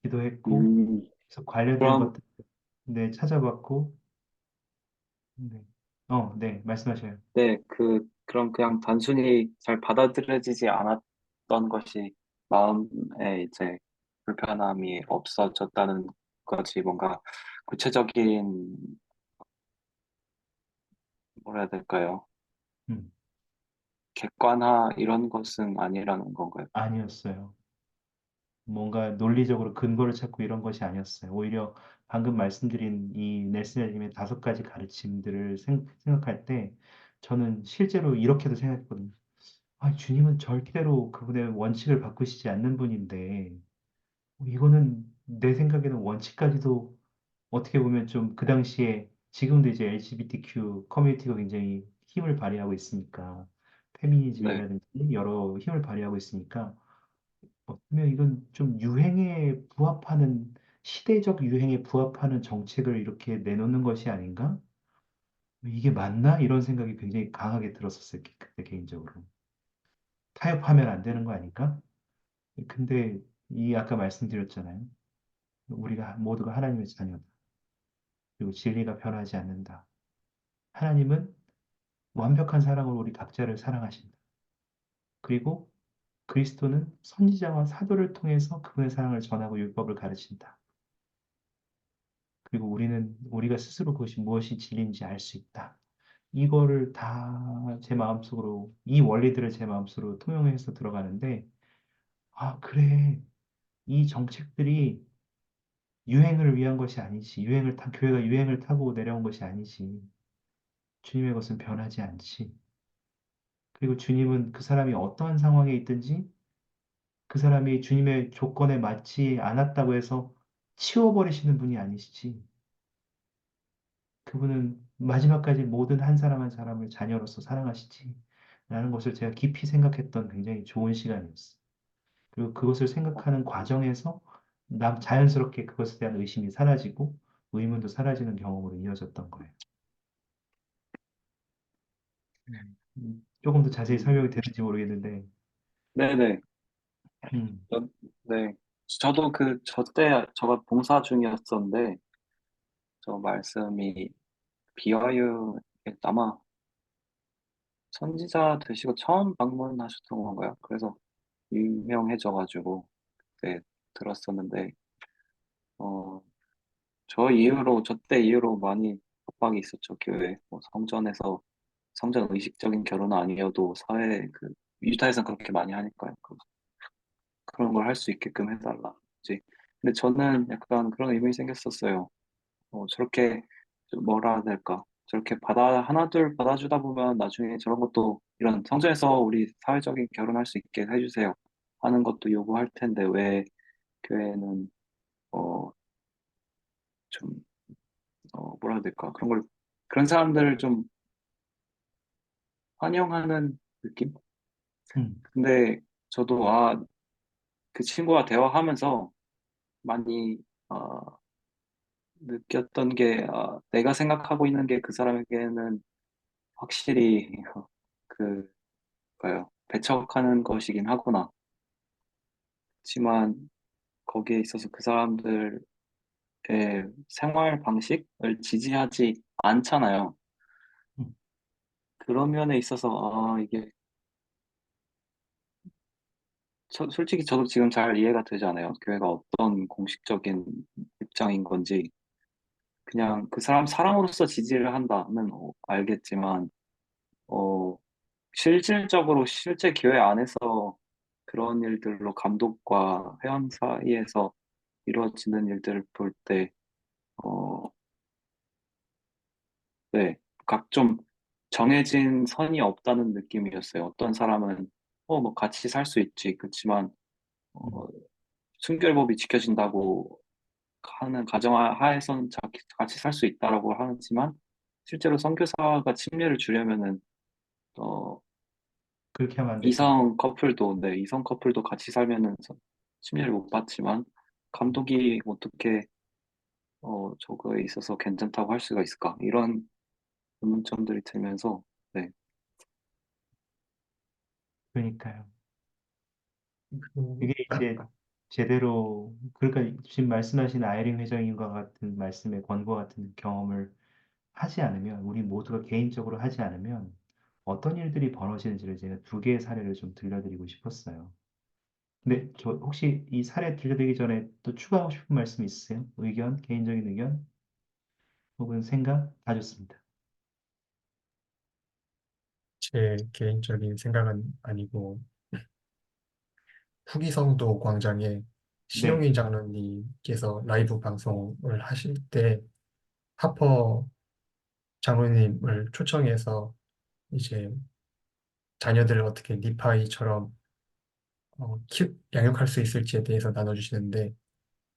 기도했고 음, 그래서 관련된 그럼 것들 네, 찾아봤고 네. 네, 말씀하셔요. 네, 그럼 그냥 단순히 잘 받아들여지지 않았던 것이 마음에 이제 불편함이 없어졌다는 것이 뭔가 구체적인, 뭐라 해야 될까요? 음, 객관화 이런 것은 아니라는 건가요? 아니었어요. 뭔가 논리적으로 근거를 찾고 이런 것이 아니었어요. 오히려 방금 말씀드린 이 넬슨님의 5가지 가르침들을 생각할 때 저는 실제로 이렇게도 생각했거든요. 아, 주님은 절대로 그분의 원칙을 바꾸시지 않는 분인데 이거는 내 생각에는 원칙까지도 어떻게 보면 좀 그 당시에 지금도 이제 LGBTQ 커뮤니티가 굉장히 힘을 발휘하고 있으니까 네, 페미니즘이라든지 여러 힘을 발휘하고 있으니까 어쩌면 이건 좀 유행에 부합하는 시대적 유행에 부합하는 정책을 이렇게 내놓는 것이 아닌가? 이게 맞나? 이런 생각이 굉장히 강하게 들었었어요. 그때 개인적으로. 타협하면 안 되는 거 아닐까? 근데 이 아까 말씀드렸잖아요. 우리가 모두가 하나님의 자녀다. 그리고 진리가 변하지 않는다. 하나님은 완벽한 사랑으로 우리 각자를 사랑하신다. 그리고 그리스도는 선지자와 사도를 통해서 그분의 사랑을 전하고 율법을 가르친다. 그리고 우리가 스스로 그것이 무엇이 진리인지 알 수 있다. 이거를 다 제 마음속으로, 이 원리들을 제 마음속으로 통용해서 들어가는데, 아, 그래. 이 정책들이 유행을 위한 것이 아니지. 교회가 유행을 타고 내려온 것이 아니지. 주님의 것은 변하지 않지. 그리고 주님은 그 사람이 어떠한 상황에 있든지 그 사람이 주님의 조건에 맞지 않았다고 해서 치워버리시는 분이 아니시지. 그분은 마지막까지 모든 한 사람 한 사람을 자녀로서 사랑하시지. 라는 것을 제가 깊이 생각했던 굉장히 좋은 시간이었어요. 그리고 그것을 생각하는 과정에서 자연스럽게 그것에 대한 의심이 사라지고 의문도 사라지는 경험으로 이어졌던 거예요. 조금 더 자세히 음, 설명이 되는지 모르겠는데, 네네. 음, 네. 저도 저가 봉사 중이었었는데, 저 말씀이 비와유, 아마 선지자 되시고 처음 방문하셨던 건가요? 그래서 유명해져가지고, 그때 들었었는데, 어, 저 때 이후로 많이 협박이 있었죠, 교회에. 뭐 성전 의식적인 결혼은 아니어도 유다에서는 그렇게 많이 하니까요. 그런 걸 할 수 있게끔 해달라. 이제 근데 저는 약간 그런 의문이 생겼었어요. 저렇게 좀 뭐라 해야 될까? 저렇게 하나둘 받아주다 보면 나중에 저런 것도 이런 성전에서 우리 사회적인 결혼할 수 있게 해주세요 하는 것도 요구할 텐데 왜 교회는 어, 좀 뭐라 해야 될까? 그런 사람들을 좀 환영하는 느낌? 음, 근데 저도 그 친구와 대화하면서 많이 어, 느꼈던 게 내가 생각하고 있는 게 그 사람에게는 확실히 그 뭐요 배척하는 것이긴 하구나. 그렇지만 거기에 있어서 그 사람들의 생활 방식을 지지하지 않잖아요. 음, 그런 면에 있어서 이게 솔직히 저도 지금 잘 이해가 되지 않아요. 교회가 어떤 공식적인 입장인 건지 그냥 그 사람 사람으로서 지지를 한다는 알겠지만 어, 실질적으로 실제 교회 안에서 그런 일들로 감독과 회원 사이에서 이루어지는 일들을 볼 때, 어, 네, 각 좀 정해진 선이 없다는 느낌이었어요. 어떤 사람은, 뭐 같이 살 수 있지. 그렇지만, 음, 어, 순결법이 지켜진다고 하는 가정하에선 같이 살 수 있다라고 하지만, 실제로 선교사가 침례를 주려면은, 어, 그렇게 하면 안 되죠. 네, 이성 커플도 같이 살면은 침례를 못 받지만, 감독이 어떻게, 저거에 있어서 괜찮다고 할 수가 있을까? 이런 의문점들이 들면서, 네, 그러니까요. 그, 그게 이제 제대로, 그러니까 지금 말씀하신 아이린 회장님과 같은 말씀의 권고 같은 경험을 하지 않으면, 우리 모두가 개인적으로 하지 않으면 어떤 일들이 벌어지는지를 제가 두 개의 사례를 좀 들려드리고 싶었어요. 근데 저 혹시 이 사례 들려드리기 전에 또 추가하고 싶은 말씀 있으세요? 개인적인 의견 혹은 생각 다 좋습니다. 제 개인적인 생각은 아니고 후기성도 광장에 네, 신용인 장로님께서 라이브 방송을 하실 때 하퍼 장로님을 초청해서 이제 자녀들을 어떻게 니파이처럼 양육할 수 있을지에 대해서 나눠주시는데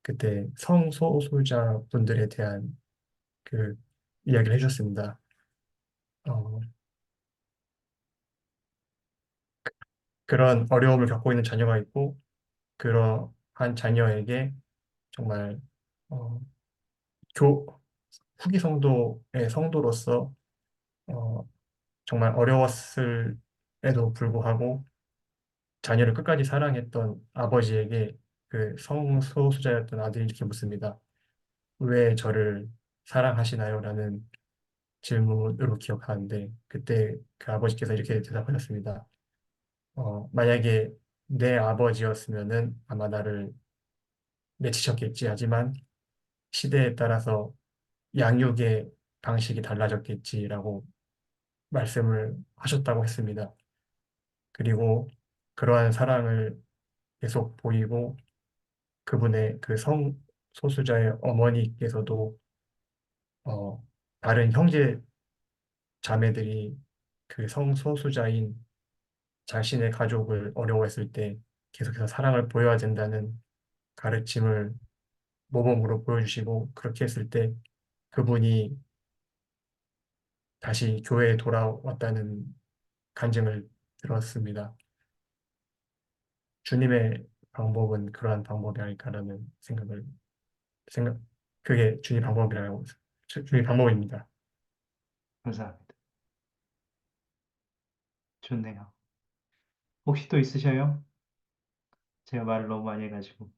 그때 성소수자 분들에 대한 그 이야기를 해주셨습니다. 어, 그런 어려움을 겪고 있는 자녀가 있고 그러한 자녀에게 정말 어, 교 후기 성도의 성도로서 어, 정말 어려웠을에도 불구하고 자녀를 끝까지 사랑했던 아버지에게 그 성소수자였던 아들이 이렇게 묻습니다. 왜 저를 사랑하시나요? 라는 질문으로 기억하는데 그때 그 아버지께서 이렇게 대답하셨습니다. 만약에 내 아버지였으면은 아마 나를 내치셨겠지. 하지만 시대에 따라서 양육의 방식이 달라졌겠지라고 말씀을 하셨다고 했습니다. 그리고 그러한 사랑을 계속 보이고 그분의 그 성소수자의 어머니께서도 다른 형제 자매들이 그 성소수자인 자신의 가족을 어려워했을 때 계속해서 사랑을 보여야 된다는 가르침을 모범으로 보여주시고 그렇게 했을 때 그분이 다시 교회에 돌아왔다는 간증을 들었습니다. 주님의 방법은 그러한 방법이 아닐까라는 생각, 그게 주님 방법이라고, 주님 방법입니다. 감사합니다. 좋네요. 혹시 또 있으셔요? 제가 말을 너무 많이 해가지고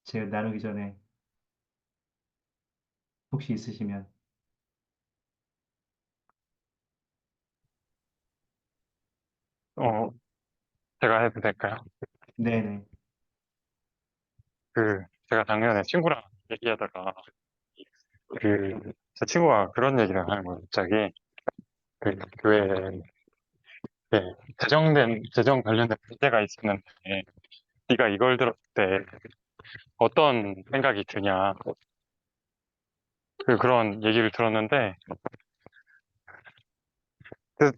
제가 나누기 전에 혹시 있으시면. 어, 제가 해도 될까요? 네네. 제가 작년에 친구랑 얘기하다가, 제 친구가 그런 얘기를 하는 거예요, 갑자기. 교회에, 재정 관련된 문제가 있었는데, 네가 이걸 들었을 때 어떤 생각이 드냐. 그런 얘기를 들었는데,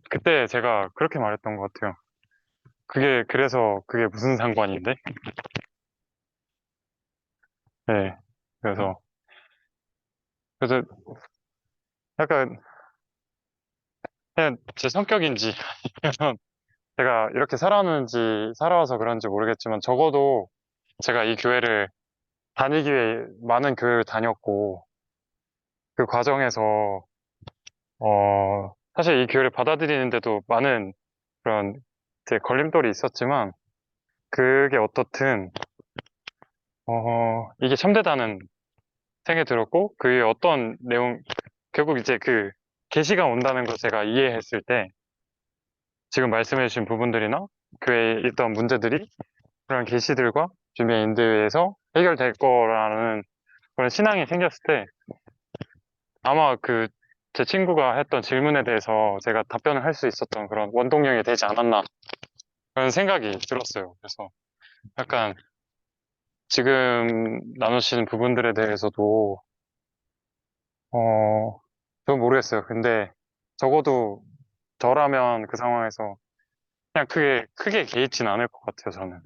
그때 제가 그렇게 말했던 것 같아요. 그래서 그게 무슨 상관인데? 네. 그래서 약간, 그냥 제 성격인지, 아니면 제가 이렇게 살아와서 그런지 모르겠지만, 적어도 제가 이 교회를 다니기 위해 많은 교회를 다녔고, 그 과정에서, 사실 이 교회를 받아들이는데도 많은 그런 이제 걸림돌이 있었지만, 그게 어떻든, 이게 참되다는 생각이 들었고, 그게 어떤 내용, 결국 이제 계시가 온다는 걸 제가 이해했을 때, 지금 말씀해주신 부분들이나 교회에 있던 문제들이 그런 계시들과 주변 인도에서 해결될 거라는 그런 신앙이 생겼을 때, 아마 제 친구가 했던 질문에 대해서 제가 답변을 할 수 있었던 그런 원동력이 되지 않았나 그런 생각이 들었어요. 그래서 약간 지금 나누시는 부분들에 대해서도 전 모르겠어요. 근데 적어도 저라면 그 상황에서 그냥 크게 개의치는 않을 것 같아요, 저는.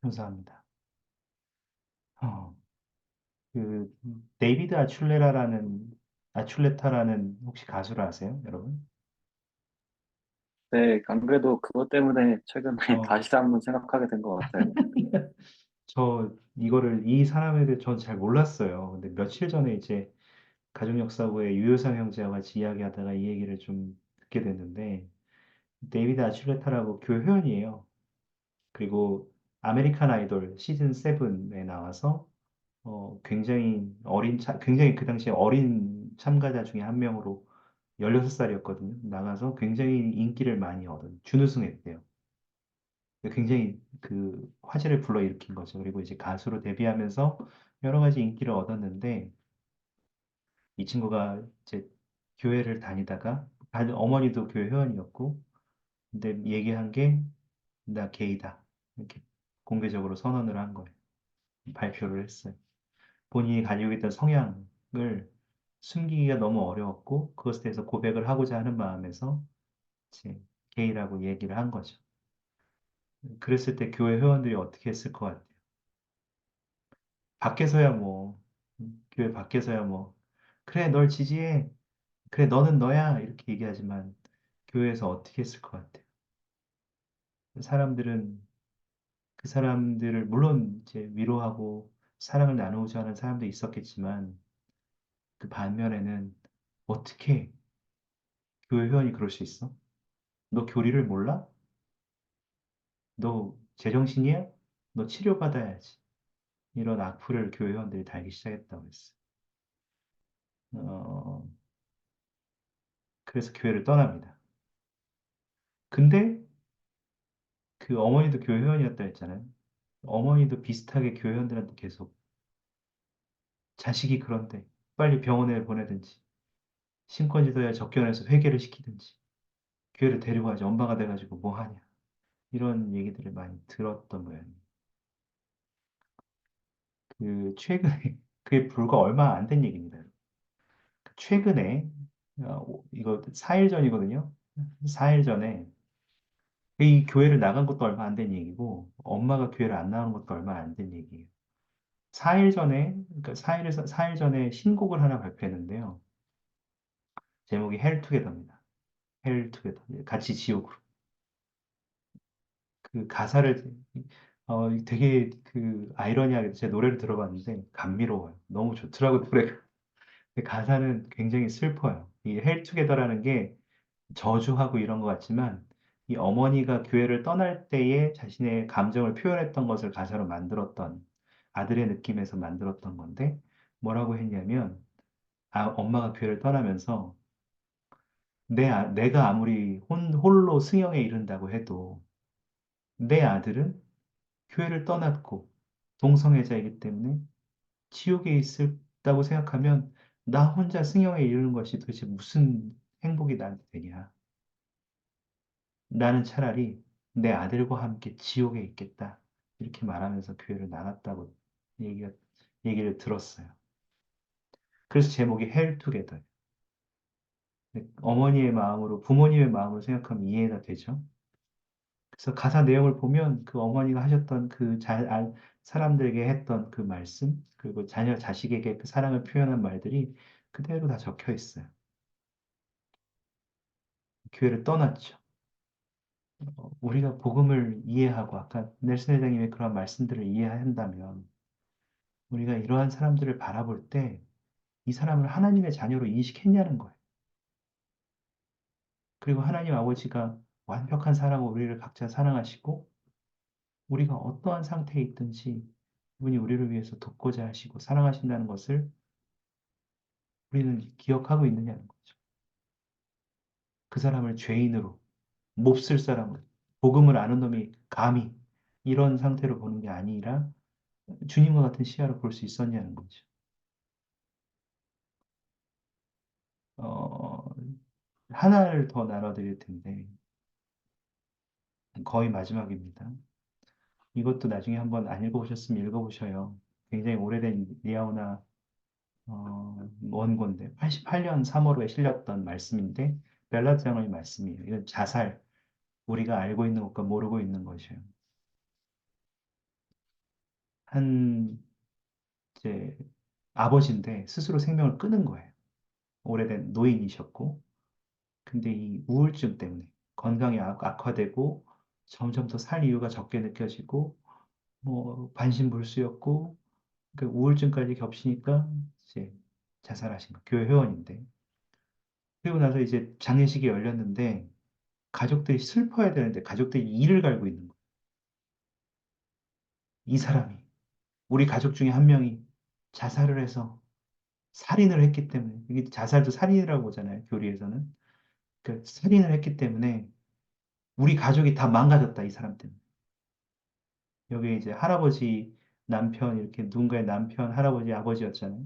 감사합니다. 어, 그 데이비드 아출레타라는 혹시 가수를 아세요, 여러분? 네, 안 그래도 그것 때문에 최근에 어, 다시 한번 생각하게 된 것 같아요. 저 이 사람에 대해 전 잘 몰랐어요. 근데 며칠 전에 이제 가족역사부의 유효상 형제와 같이 이야기하다가 이 얘기를 좀 듣게 됐는데, 데이비드 아출레타라고 교회 회원이에요. 그리고 아메리칸 아이돌 시즌 7에 나와서 굉장히 그 당시에 어린 참가자 중에 한 명으로 16살이었거든요. 나가서 굉장히 인기를 많이 얻은 준우승했대요. 굉장히 그 화제를 불러일으킨 거죠. 그리고 이제 가수로 데뷔하면서 여러 가지 인기를 얻었는데, 이 친구가 이제 교회를 다니다가 어머니도 교회 회원이었고, 근데 얘기한 게 나 게이다 이렇게 공개적으로 선언을 한 거예요. 발표를 했어요. 본인이 가지고 있던 성향을 숨기기가 너무 어려웠고 그것에 대해서 고백을 하고자 하는 마음에서 이제 게이라고 얘기를 한 거죠. 그랬을 때 교회 회원들이 어떻게 했을 것 같아요? 밖에서야 뭐 교회 밖에서야 뭐 그래 널 지지해 그래 너는 너야 이렇게 얘기하지만 교회에서 어떻게 했을 것 같아요? 사람들은 그 사람들을 물론 이제 위로하고 사랑을 나누고자 하는 사람도 있었겠지만 그 반면에는 어떻게 교회 회원이 그럴 수 있어? 너 교리를 몰라? 너 제정신이야? 너 치료받아야지. 이런 악플을 교회 회원들이 달기 시작했다고 했어. 어, 그래서 교회를 떠납니다. 근데 그 어머니도 교회 회원이었다 했잖아요. 어머니도 비슷하게 교회 회원들한테 계속 자식이 그런데 빨리 병원에 보내든지 신권지도에 접견해서 회개를 시키든지 교회를 데리고 가지 엄마가 돼가지고 뭐 하냐 이런 얘기들을 많이 들었던 모양이에요. 그 최근에 그게 불과 얼마 안 된 얘기입니다. 최근에 이거 4일 전이거든요. 4일 전에 이 교회를 나간 것도 얼마 안 된 얘기고 엄마가 교회를 안 나간 것도 얼마 안 된 얘기예요. 4일 전에 그러니까 4일 전에 신곡을 하나 발표했는데요. 제목이 헬투게더입니다. 헬투게더 같이 지옥으로. 그 가사를 되게 그 아이러니하게 제 노래를 들어봤는데 감미로워요. 너무 좋더라고요, 노래가. 근데 가사는 굉장히 슬퍼요. 이 헬투게더라는 게 저주하고 이런 것 같지만 이 어머니가 교회를 떠날 때에 자신의 감정을 표현했던 것을 가사로 만들었던 아들의 느낌에서 만들었던 건데 뭐라고 했냐면 엄마가 교회를 떠나면서 내가 아무리 홀로 승영에 이른다고 해도 내 아들은 교회를 떠났고 동성애자이기 때문에 지옥에 있다고 생각하면 나 혼자 승영에 이르는 것이 도대체 무슨 행복이 나한테 되냐. 나는 차라리 내 아들과 함께 지옥에 있겠다. 이렇게 말하면서 교회를 나갔다고 얘기가, 얘기를 들었어요. 그래서 제목이 Hell Together. 어머니의 마음으로, 부모님의 마음으로 생각하면 이해가 되죠. 그래서 가사 내용을 보면 그 어머니가 하셨던 사람들에게 했던 그 말씀, 그리고 자식에게 그 사랑을 표현한 말들이 그대로 다 적혀 있어요. 교회를 떠났죠. 우리가 복음을 이해하고 아까 넬슨 회장님의 그런 말씀들을 이해한다면 우리가 이러한 사람들을 바라볼 때 이 사람을 하나님의 자녀로 인식했냐는 거예요. 그리고 하나님 아버지가 완벽한 사랑으로 우리를 각자 사랑하시고 우리가 어떠한 상태에 있든지 그분이 우리를 위해서 돕고자 하시고 사랑하신다는 것을 우리는 기억하고 있느냐는 거죠. 그 사람을 죄인으로, 몹쓸 사람으로, 복음을 아는 놈이 감히 이런 상태로 보는 게 아니라 주님과 같은 시야로 볼 수 있었냐는 거죠. 어, 하나를 더 나눠드릴 텐데 거의 마지막입니다. 이것도 나중에 한번 안 읽어보셨으면 읽어보셔요. 굉장히 오래된 리아오나 원고인데 88년 3월호에 실렸던 말씀인데 벨라드 장로의 말씀이에요. 이건 자살, 우리가 알고 있는 것과 모르고 있는 것이에요. 한 이제 아버지인데 스스로 생명을 끊은 거예요. 오래된 노인이셨고 근데 이 우울증 때문에 건강이 악화되고 점점 더 살 이유가 적게 느껴지고 뭐 반신불수였고 그 우울증까지 겹치니까 이제 자살하신 거. 교회 회원인데. 그리고 나서 이제 장례식이 열렸는데 가족들이 슬퍼해야 되는데 가족들이 이를 갈고 있는 거예요. 이 사람이 우리 가족 중에 한 명이 자살을 해서 살인을 했기 때문에 이게 자살도 살인이라고 보잖아요. 교리에서는. 그 살인을 했기 때문에 우리 가족이 다 망가졌다. 이 사람 때문에. 여기 이제 할아버지, 남편 이렇게 누군가의 남편, 할아버지, 아버지였잖아요.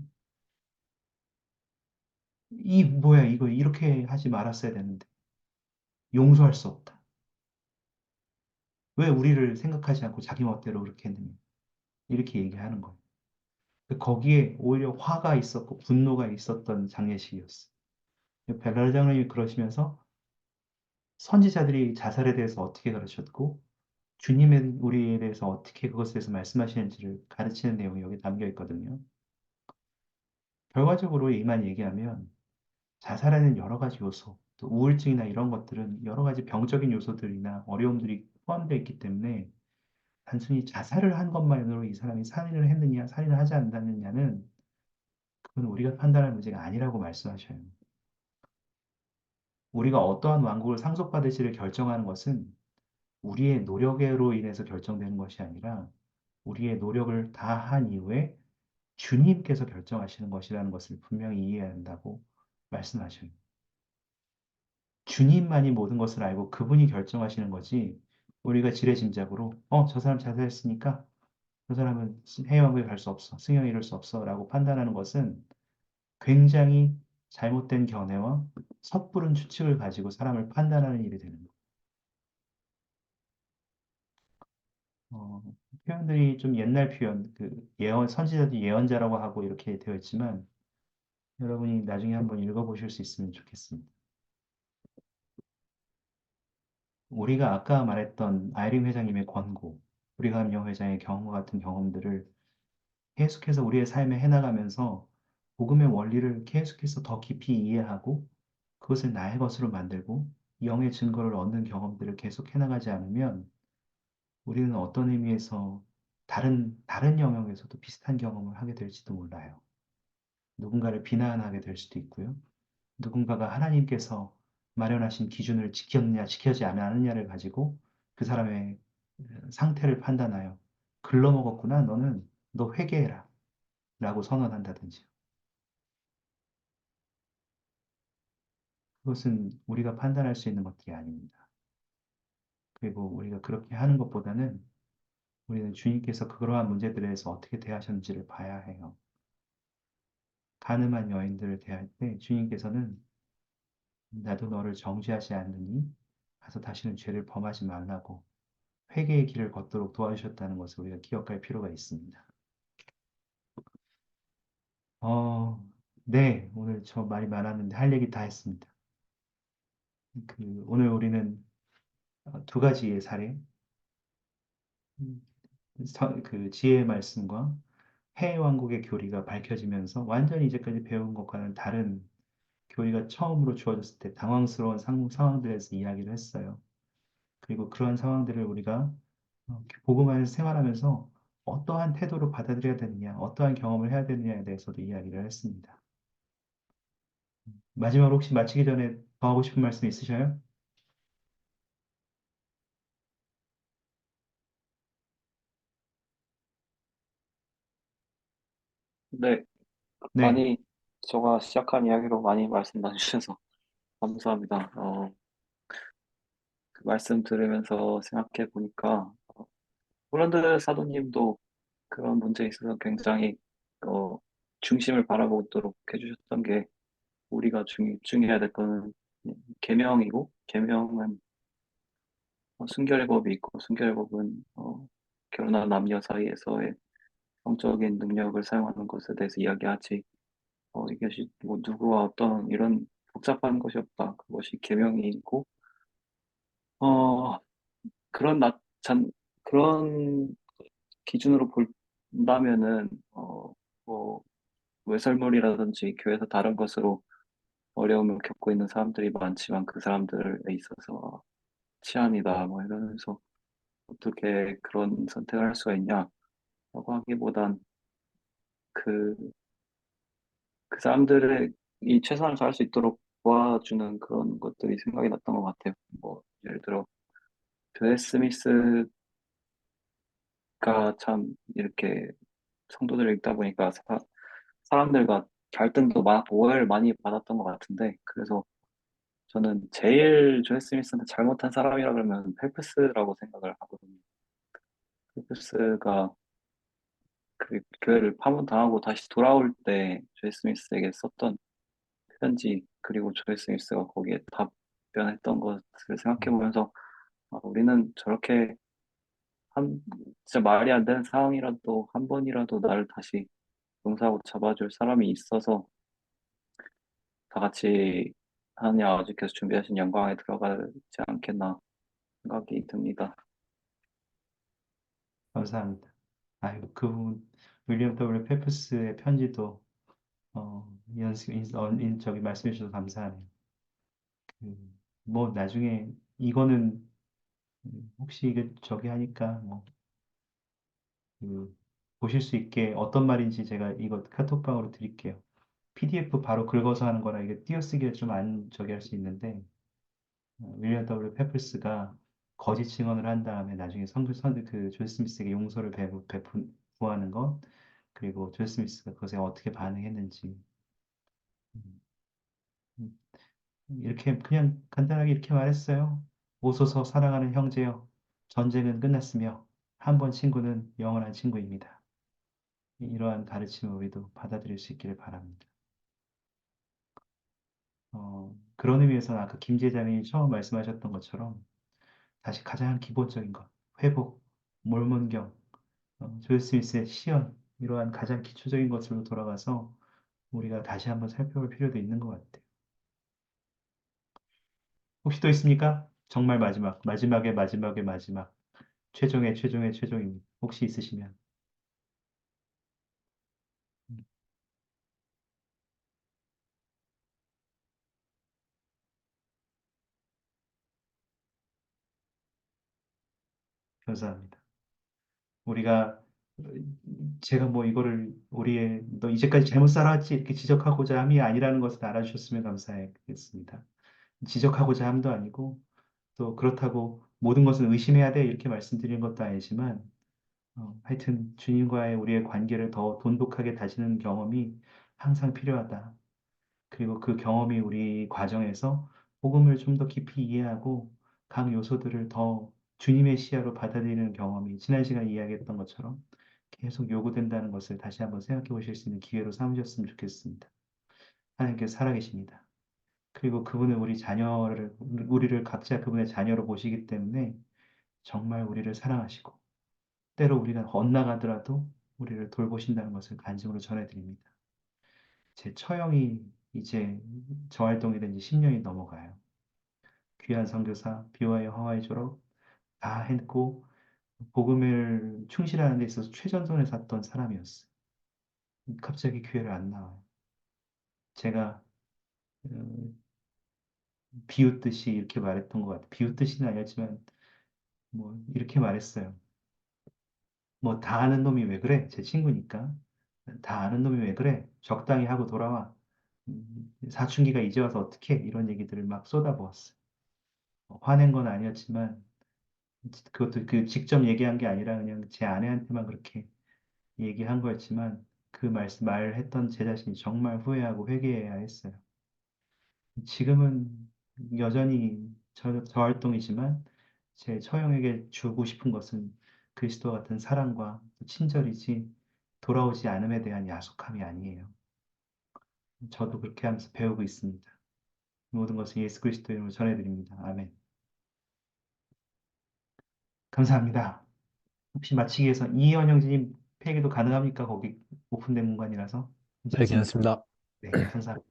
이 뭐야 이거 이렇게 하지 말았어야 되는데 용서할 수 없다. 왜 우리를 생각하지 않고 자기 멋대로 그렇게 했느냐. 이렇게 얘기하는 거예요. 거기에 오히려 화가 있었고 분노가 있었던 장례식이었어요. 벨라르 장로님이 그러시면서 선지자들이 자살에 대해서 어떻게 가르쳤고 주님의 우리에 대해서 어떻게 그것에 대해서 말씀하시는지를 가르치는 내용이 여기 담겨 있거든요. 결과적으로 이만 얘기하면 자살하는 여러 가지 요소, 또 우울증이나 이런 것들은 여러 가지 병적인 요소들이나 어려움들이 포함되어 있기 때문에 단순히 자살을 한 것만으로 이 사람이 살인을 했느냐, 살인을 하지 않았느냐는 그건 우리가 판단할 문제가 아니라고 말씀하셔요. 우리가 어떠한 왕국을 상속받을지를 결정하는 것은 우리의 노력으로 인해서 결정되는 것이 아니라 우리의 노력을 다한 이후에 주님께서 결정하시는 것이라는 것을 분명히 이해해야 한다고 말씀하셔요. 주님만이 모든 것을 알고 그분이 결정하시는 거지 우리가 지레짐작으로 저 사람 자살했으니까 저 사람은 해외왕국에 갈 수 없어. 승형에 이룰 수 없어. 라고 판단하는 것은 굉장히 잘못된 견해와 섣부른 추측을 가지고 사람을 판단하는 일이 되는 거예요. 어, 표현들이 좀 옛날 표현, 선지자들 예언자라고 하고 이렇게 되어 있지만 여러분이 나중에 한번 읽어보실 수 있으면 좋겠습니다. 우리가 아까 말했던 아이린 회장님의 권고, 브리감 영 회장의 경험과 같은 경험들을 계속해서 우리의 삶에 해나가면서 복음의 원리를 계속해서 더 깊이 이해하고 그것을 나의 것으로 만들고 영의 증거를 얻는 경험들을 계속 해나가지 않으면 우리는 어떤 의미에서 다른 영역에서도 비슷한 경험을 하게 될지도 몰라요. 누군가를 비난하게 될 수도 있고요. 누군가가 하나님께서 마련하신 기준을 지켰느냐, 지켜지 않았느냐를 가지고 그 사람의 상태를 판단하여 글러먹었구나, 너 회개해라. 라고 선언한다든지. 그것은 우리가 판단할 수 있는 것들이 아닙니다. 그리고 우리가 그렇게 하는 것보다는 우리는 주님께서 그러한 문제들에 대해서 어떻게 대하셨는지를 봐야 해요. 가늠한 여인들을 대할 때 주님께서는 나도 너를 정죄하지 않느니 가서 다시는 죄를 범하지 말라고 회개의 길을 걷도록 도와주셨다는 것을 우리가 기억할 필요가 있습니다. 어, 네, 오늘 저 말이 많았는데 할 얘기 다 했습니다. 오늘 우리는 두 가지의 사례, 음, 그 지혜의 말씀과 해외 왕국의 교리가 밝혀지면서 완전히 이제까지 배운 것과는 다른 교리가 처음으로 주어졌을 때 당황스러운 상황들에서 이야기를 했어요. 그리고 그러한 상황들을 우리가 복음 안에서 생활하면서 어떠한 태도로 받아들여야 되느냐, 어떠한 경험을 해야 되느냐에 대해서도 이야기를 했습니다. 마지막으로 혹시 마치기 전에 더 하고 싶은 말씀 있으셔요? 네, 네, 많이 제가 시작한 이야기로 많이 말씀 나누셔서 감사합니다. 그 말씀 들으면서 생각해 보니까 홀란드 사도님도 그런 문제에 있어서 굉장히 어, 중심을 바라보도록 해주셨던 게 우리가 중요해야 될 거는 계명이고 계명은 순결의 법이 있고 순결의 법은 결혼한 남녀 사이에서의 성적인 능력을 사용하는 것에 대해서 이야기하지 이것이 뭐 누구와 어떤 이런 복잡한 것이 없다. 그것이 계명이고 어, 그런 그런 기준으로 본다면은 뭐 외설물이라든지 교회에서 다른 것으로 어려움을 겪고 있는 사람들이 많지만 그 사람들에 있어서 치안이다 뭐 이러면서 어떻게 그런 선택을 할 수가 있냐라고 하기보단 그, 그 사람들의 이 최선을 다할 수 있도록 도와주는 그런 것들이 생각이 났던 것 같아요. 뭐 예를 들어 조에 스미스가 참 이렇게 성도들을 읽다 보니까 사람들과 갈등도 많고 오해를 많이 받았던 것 같은데 그래서 저는 제일 조에 스미스한테 잘못한 사람이라 그러면 펠프스라고 생각을 하거든요. 펠프스가 그 교회를 파문당하고 다시 돌아올 때 조에 스미스에게 썼던 편지 그리고 조에 스미스가 거기에 답변했던 것을 생각해 보면서 우리는 저렇게 진짜 말이 안 되는 상황이라도 한 번이라도 나를 다시 용서하고 잡아줄 사람이 있어서 다 같이 하나님 아버지께서 준비하신 영광에 들어가지 않겠나 생각이 듭니다. 감사합니다. 아이고, 윌리엄 W. 페프스의 편지도, 저기 말씀해 주셔서 감사하네요. 그, 뭐, 나중에, 이거는, 혹시 이게 저기 하니까, 그, 보실 수 있게 어떤 말인지 제가 이거 카톡방으로 드릴게요. PDF 바로 긁어서 하는 거라 이게 띄어쓰기를 좀 안 저기 할 수 있는데, 윌리엄 W. 페플스가 거짓 증언을 한 다음에 나중에 존 스미스에게 용서를 구하는 것, 그리고 존 스미스가 그것에 어떻게 반응했는지, 음, 음, 이렇게 그냥 간단하게 이렇게 말했어요. 오소서 사랑하는 형제여, 전쟁은 끝났으며 한 번 친구는 영원한 친구입니다. 이러한 가르침을 우리도 받아들일 수 있기를 바랍니다. 그런 의미에서 아까 김 제자님이 처음 말씀하셨던 것처럼 다시 가장 기본적인 것, 회복, 몰몬경, 조엘 스미스의 시연, 이러한 가장 기초적인 것으로 돌아가서 우리가 다시 한번 살펴볼 필요도 있는 것 같아요. 혹시 또 있습니까? 정말 마지막, 마지막의 마지막의 마지막, 최종의 최종의 최종입니다. 혹시 있으시면. 음, 감사합니다. 우리가 제가 뭐 이거를 우리의 너 이제까지 잘못 살아왔지 이렇게 지적하고자 함이 아니라는 것을 알아주셨으면 감사하겠습니다. 지적하고자 함도 아니고 또 그렇다고 모든 것을 의심해야 돼 이렇게 말씀드리는 것도 아니지만 하여튼 주님과의 우리의 관계를 더 돈독하게 다지는 경험이 항상 필요하다. 그리고 그 경험이 우리 과정에서 복음을 좀 더 깊이 이해하고 각 요소들을 더 주님의 시야로 받아들이는 경험이 지난 시간에 이야기했던 것처럼 계속 요구된다는 것을 다시 한번 생각해 보실 수 있는 기회로 삼으셨으면 좋겠습니다. 하나님께서 살아계십니다. 그리고 그분은 우리를 각자 그분의 자녀로 보시기 때문에 정말 우리를 사랑하시고 때로 우리가 엇나가더라도 우리를 돌보신다는 것을 간증으로 전해드립니다. 제 처형이 이제 저 활동이 된 지 10년이 넘어가요. 귀한 선교사, 비와의 화와의 졸업 다 했고 복음을 충실하는 데 있어서 최전선에 섰던 사람이었어요. 갑자기 기회를 안 나와요. 제가 어, 비웃듯이 이렇게 말했던 것 같아요. 비웃듯이는 아니었지만 뭐 이렇게 말했어요. 뭐 다 아는 놈이 왜 그래? 제 친구니까. 다 아는 놈이 왜 그래? 적당히 하고 돌아와. 사춘기가 이제 와서 어떻게 이런 얘기들을 막 쏟아부었어요. 화낸 건 아니었지만 그것도 그 직접 얘기한 게 아니라 그냥 제 아내한테만 그렇게 얘기한 거였지만 그 말했던 제 자신이 정말 후회하고 회개해야 했어요. 지금은 여전히 저 활동이지만 제 처형에게 주고 싶은 것은 그리스도와 같은 사랑과 친절이지 돌아오지 않음에 대한 야속함이 아니에요. 저도 그렇게 하면서 배우고 있습니다. 모든 것을 예수 그리스도 이름으로 전해드립니다. 아멘. 감사합니다. 혹시 마치기 위해서 이현 형제님 폐기도 가능합니까? 거기 오픈된 공간이라서 네, 괜찮습니까? 괜찮습니다. 네, 감사합니다.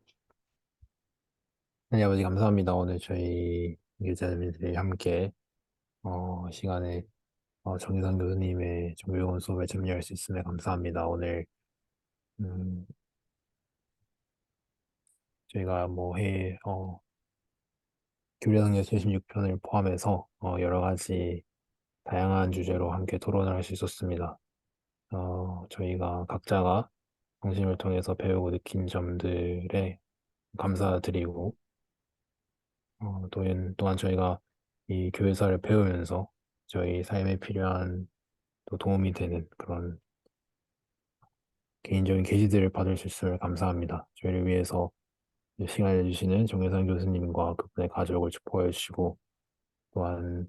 네, 아버지 감사합니다. 오늘 저희 기자님들이 함께 시간에 정의선 교수님의 종교원 수업에 참여할 수 있음에 감사합니다. 오늘 음, 저희가 교리학년 76편을 포함해서 여러 가지 다양한 주제로 함께 토론을 할 수 있었습니다. 저희가 각자가 성심을 통해서 배우고 느낀 점들에 감사드리고 또한 저희가 이 교회사를 배우면서 저희 삶에 필요한 또 도움이 되는 그런 개인적인 계시들을 받을 수 있음을 감사합니다. 저희를 위해서 시간을 주시는 정혜선 교수님과 그분의 가족을 축복해 주시고 또한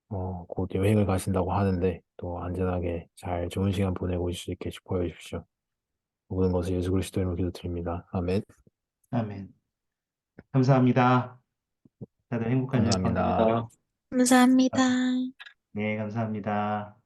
곧 여행을 가신다고 하는데 또 안전하게 잘 좋은 시간 보내고 오실 수 있게 축복해 주십시오. 모든 것을 예수 그리스도 이름으로 기도드립니다. 아멘. 아멘. 감사합니다. 다들 행복한 저녁 감사합니다. 보내세요. 감사합니다. 감사합니다. 네, 감사합니다.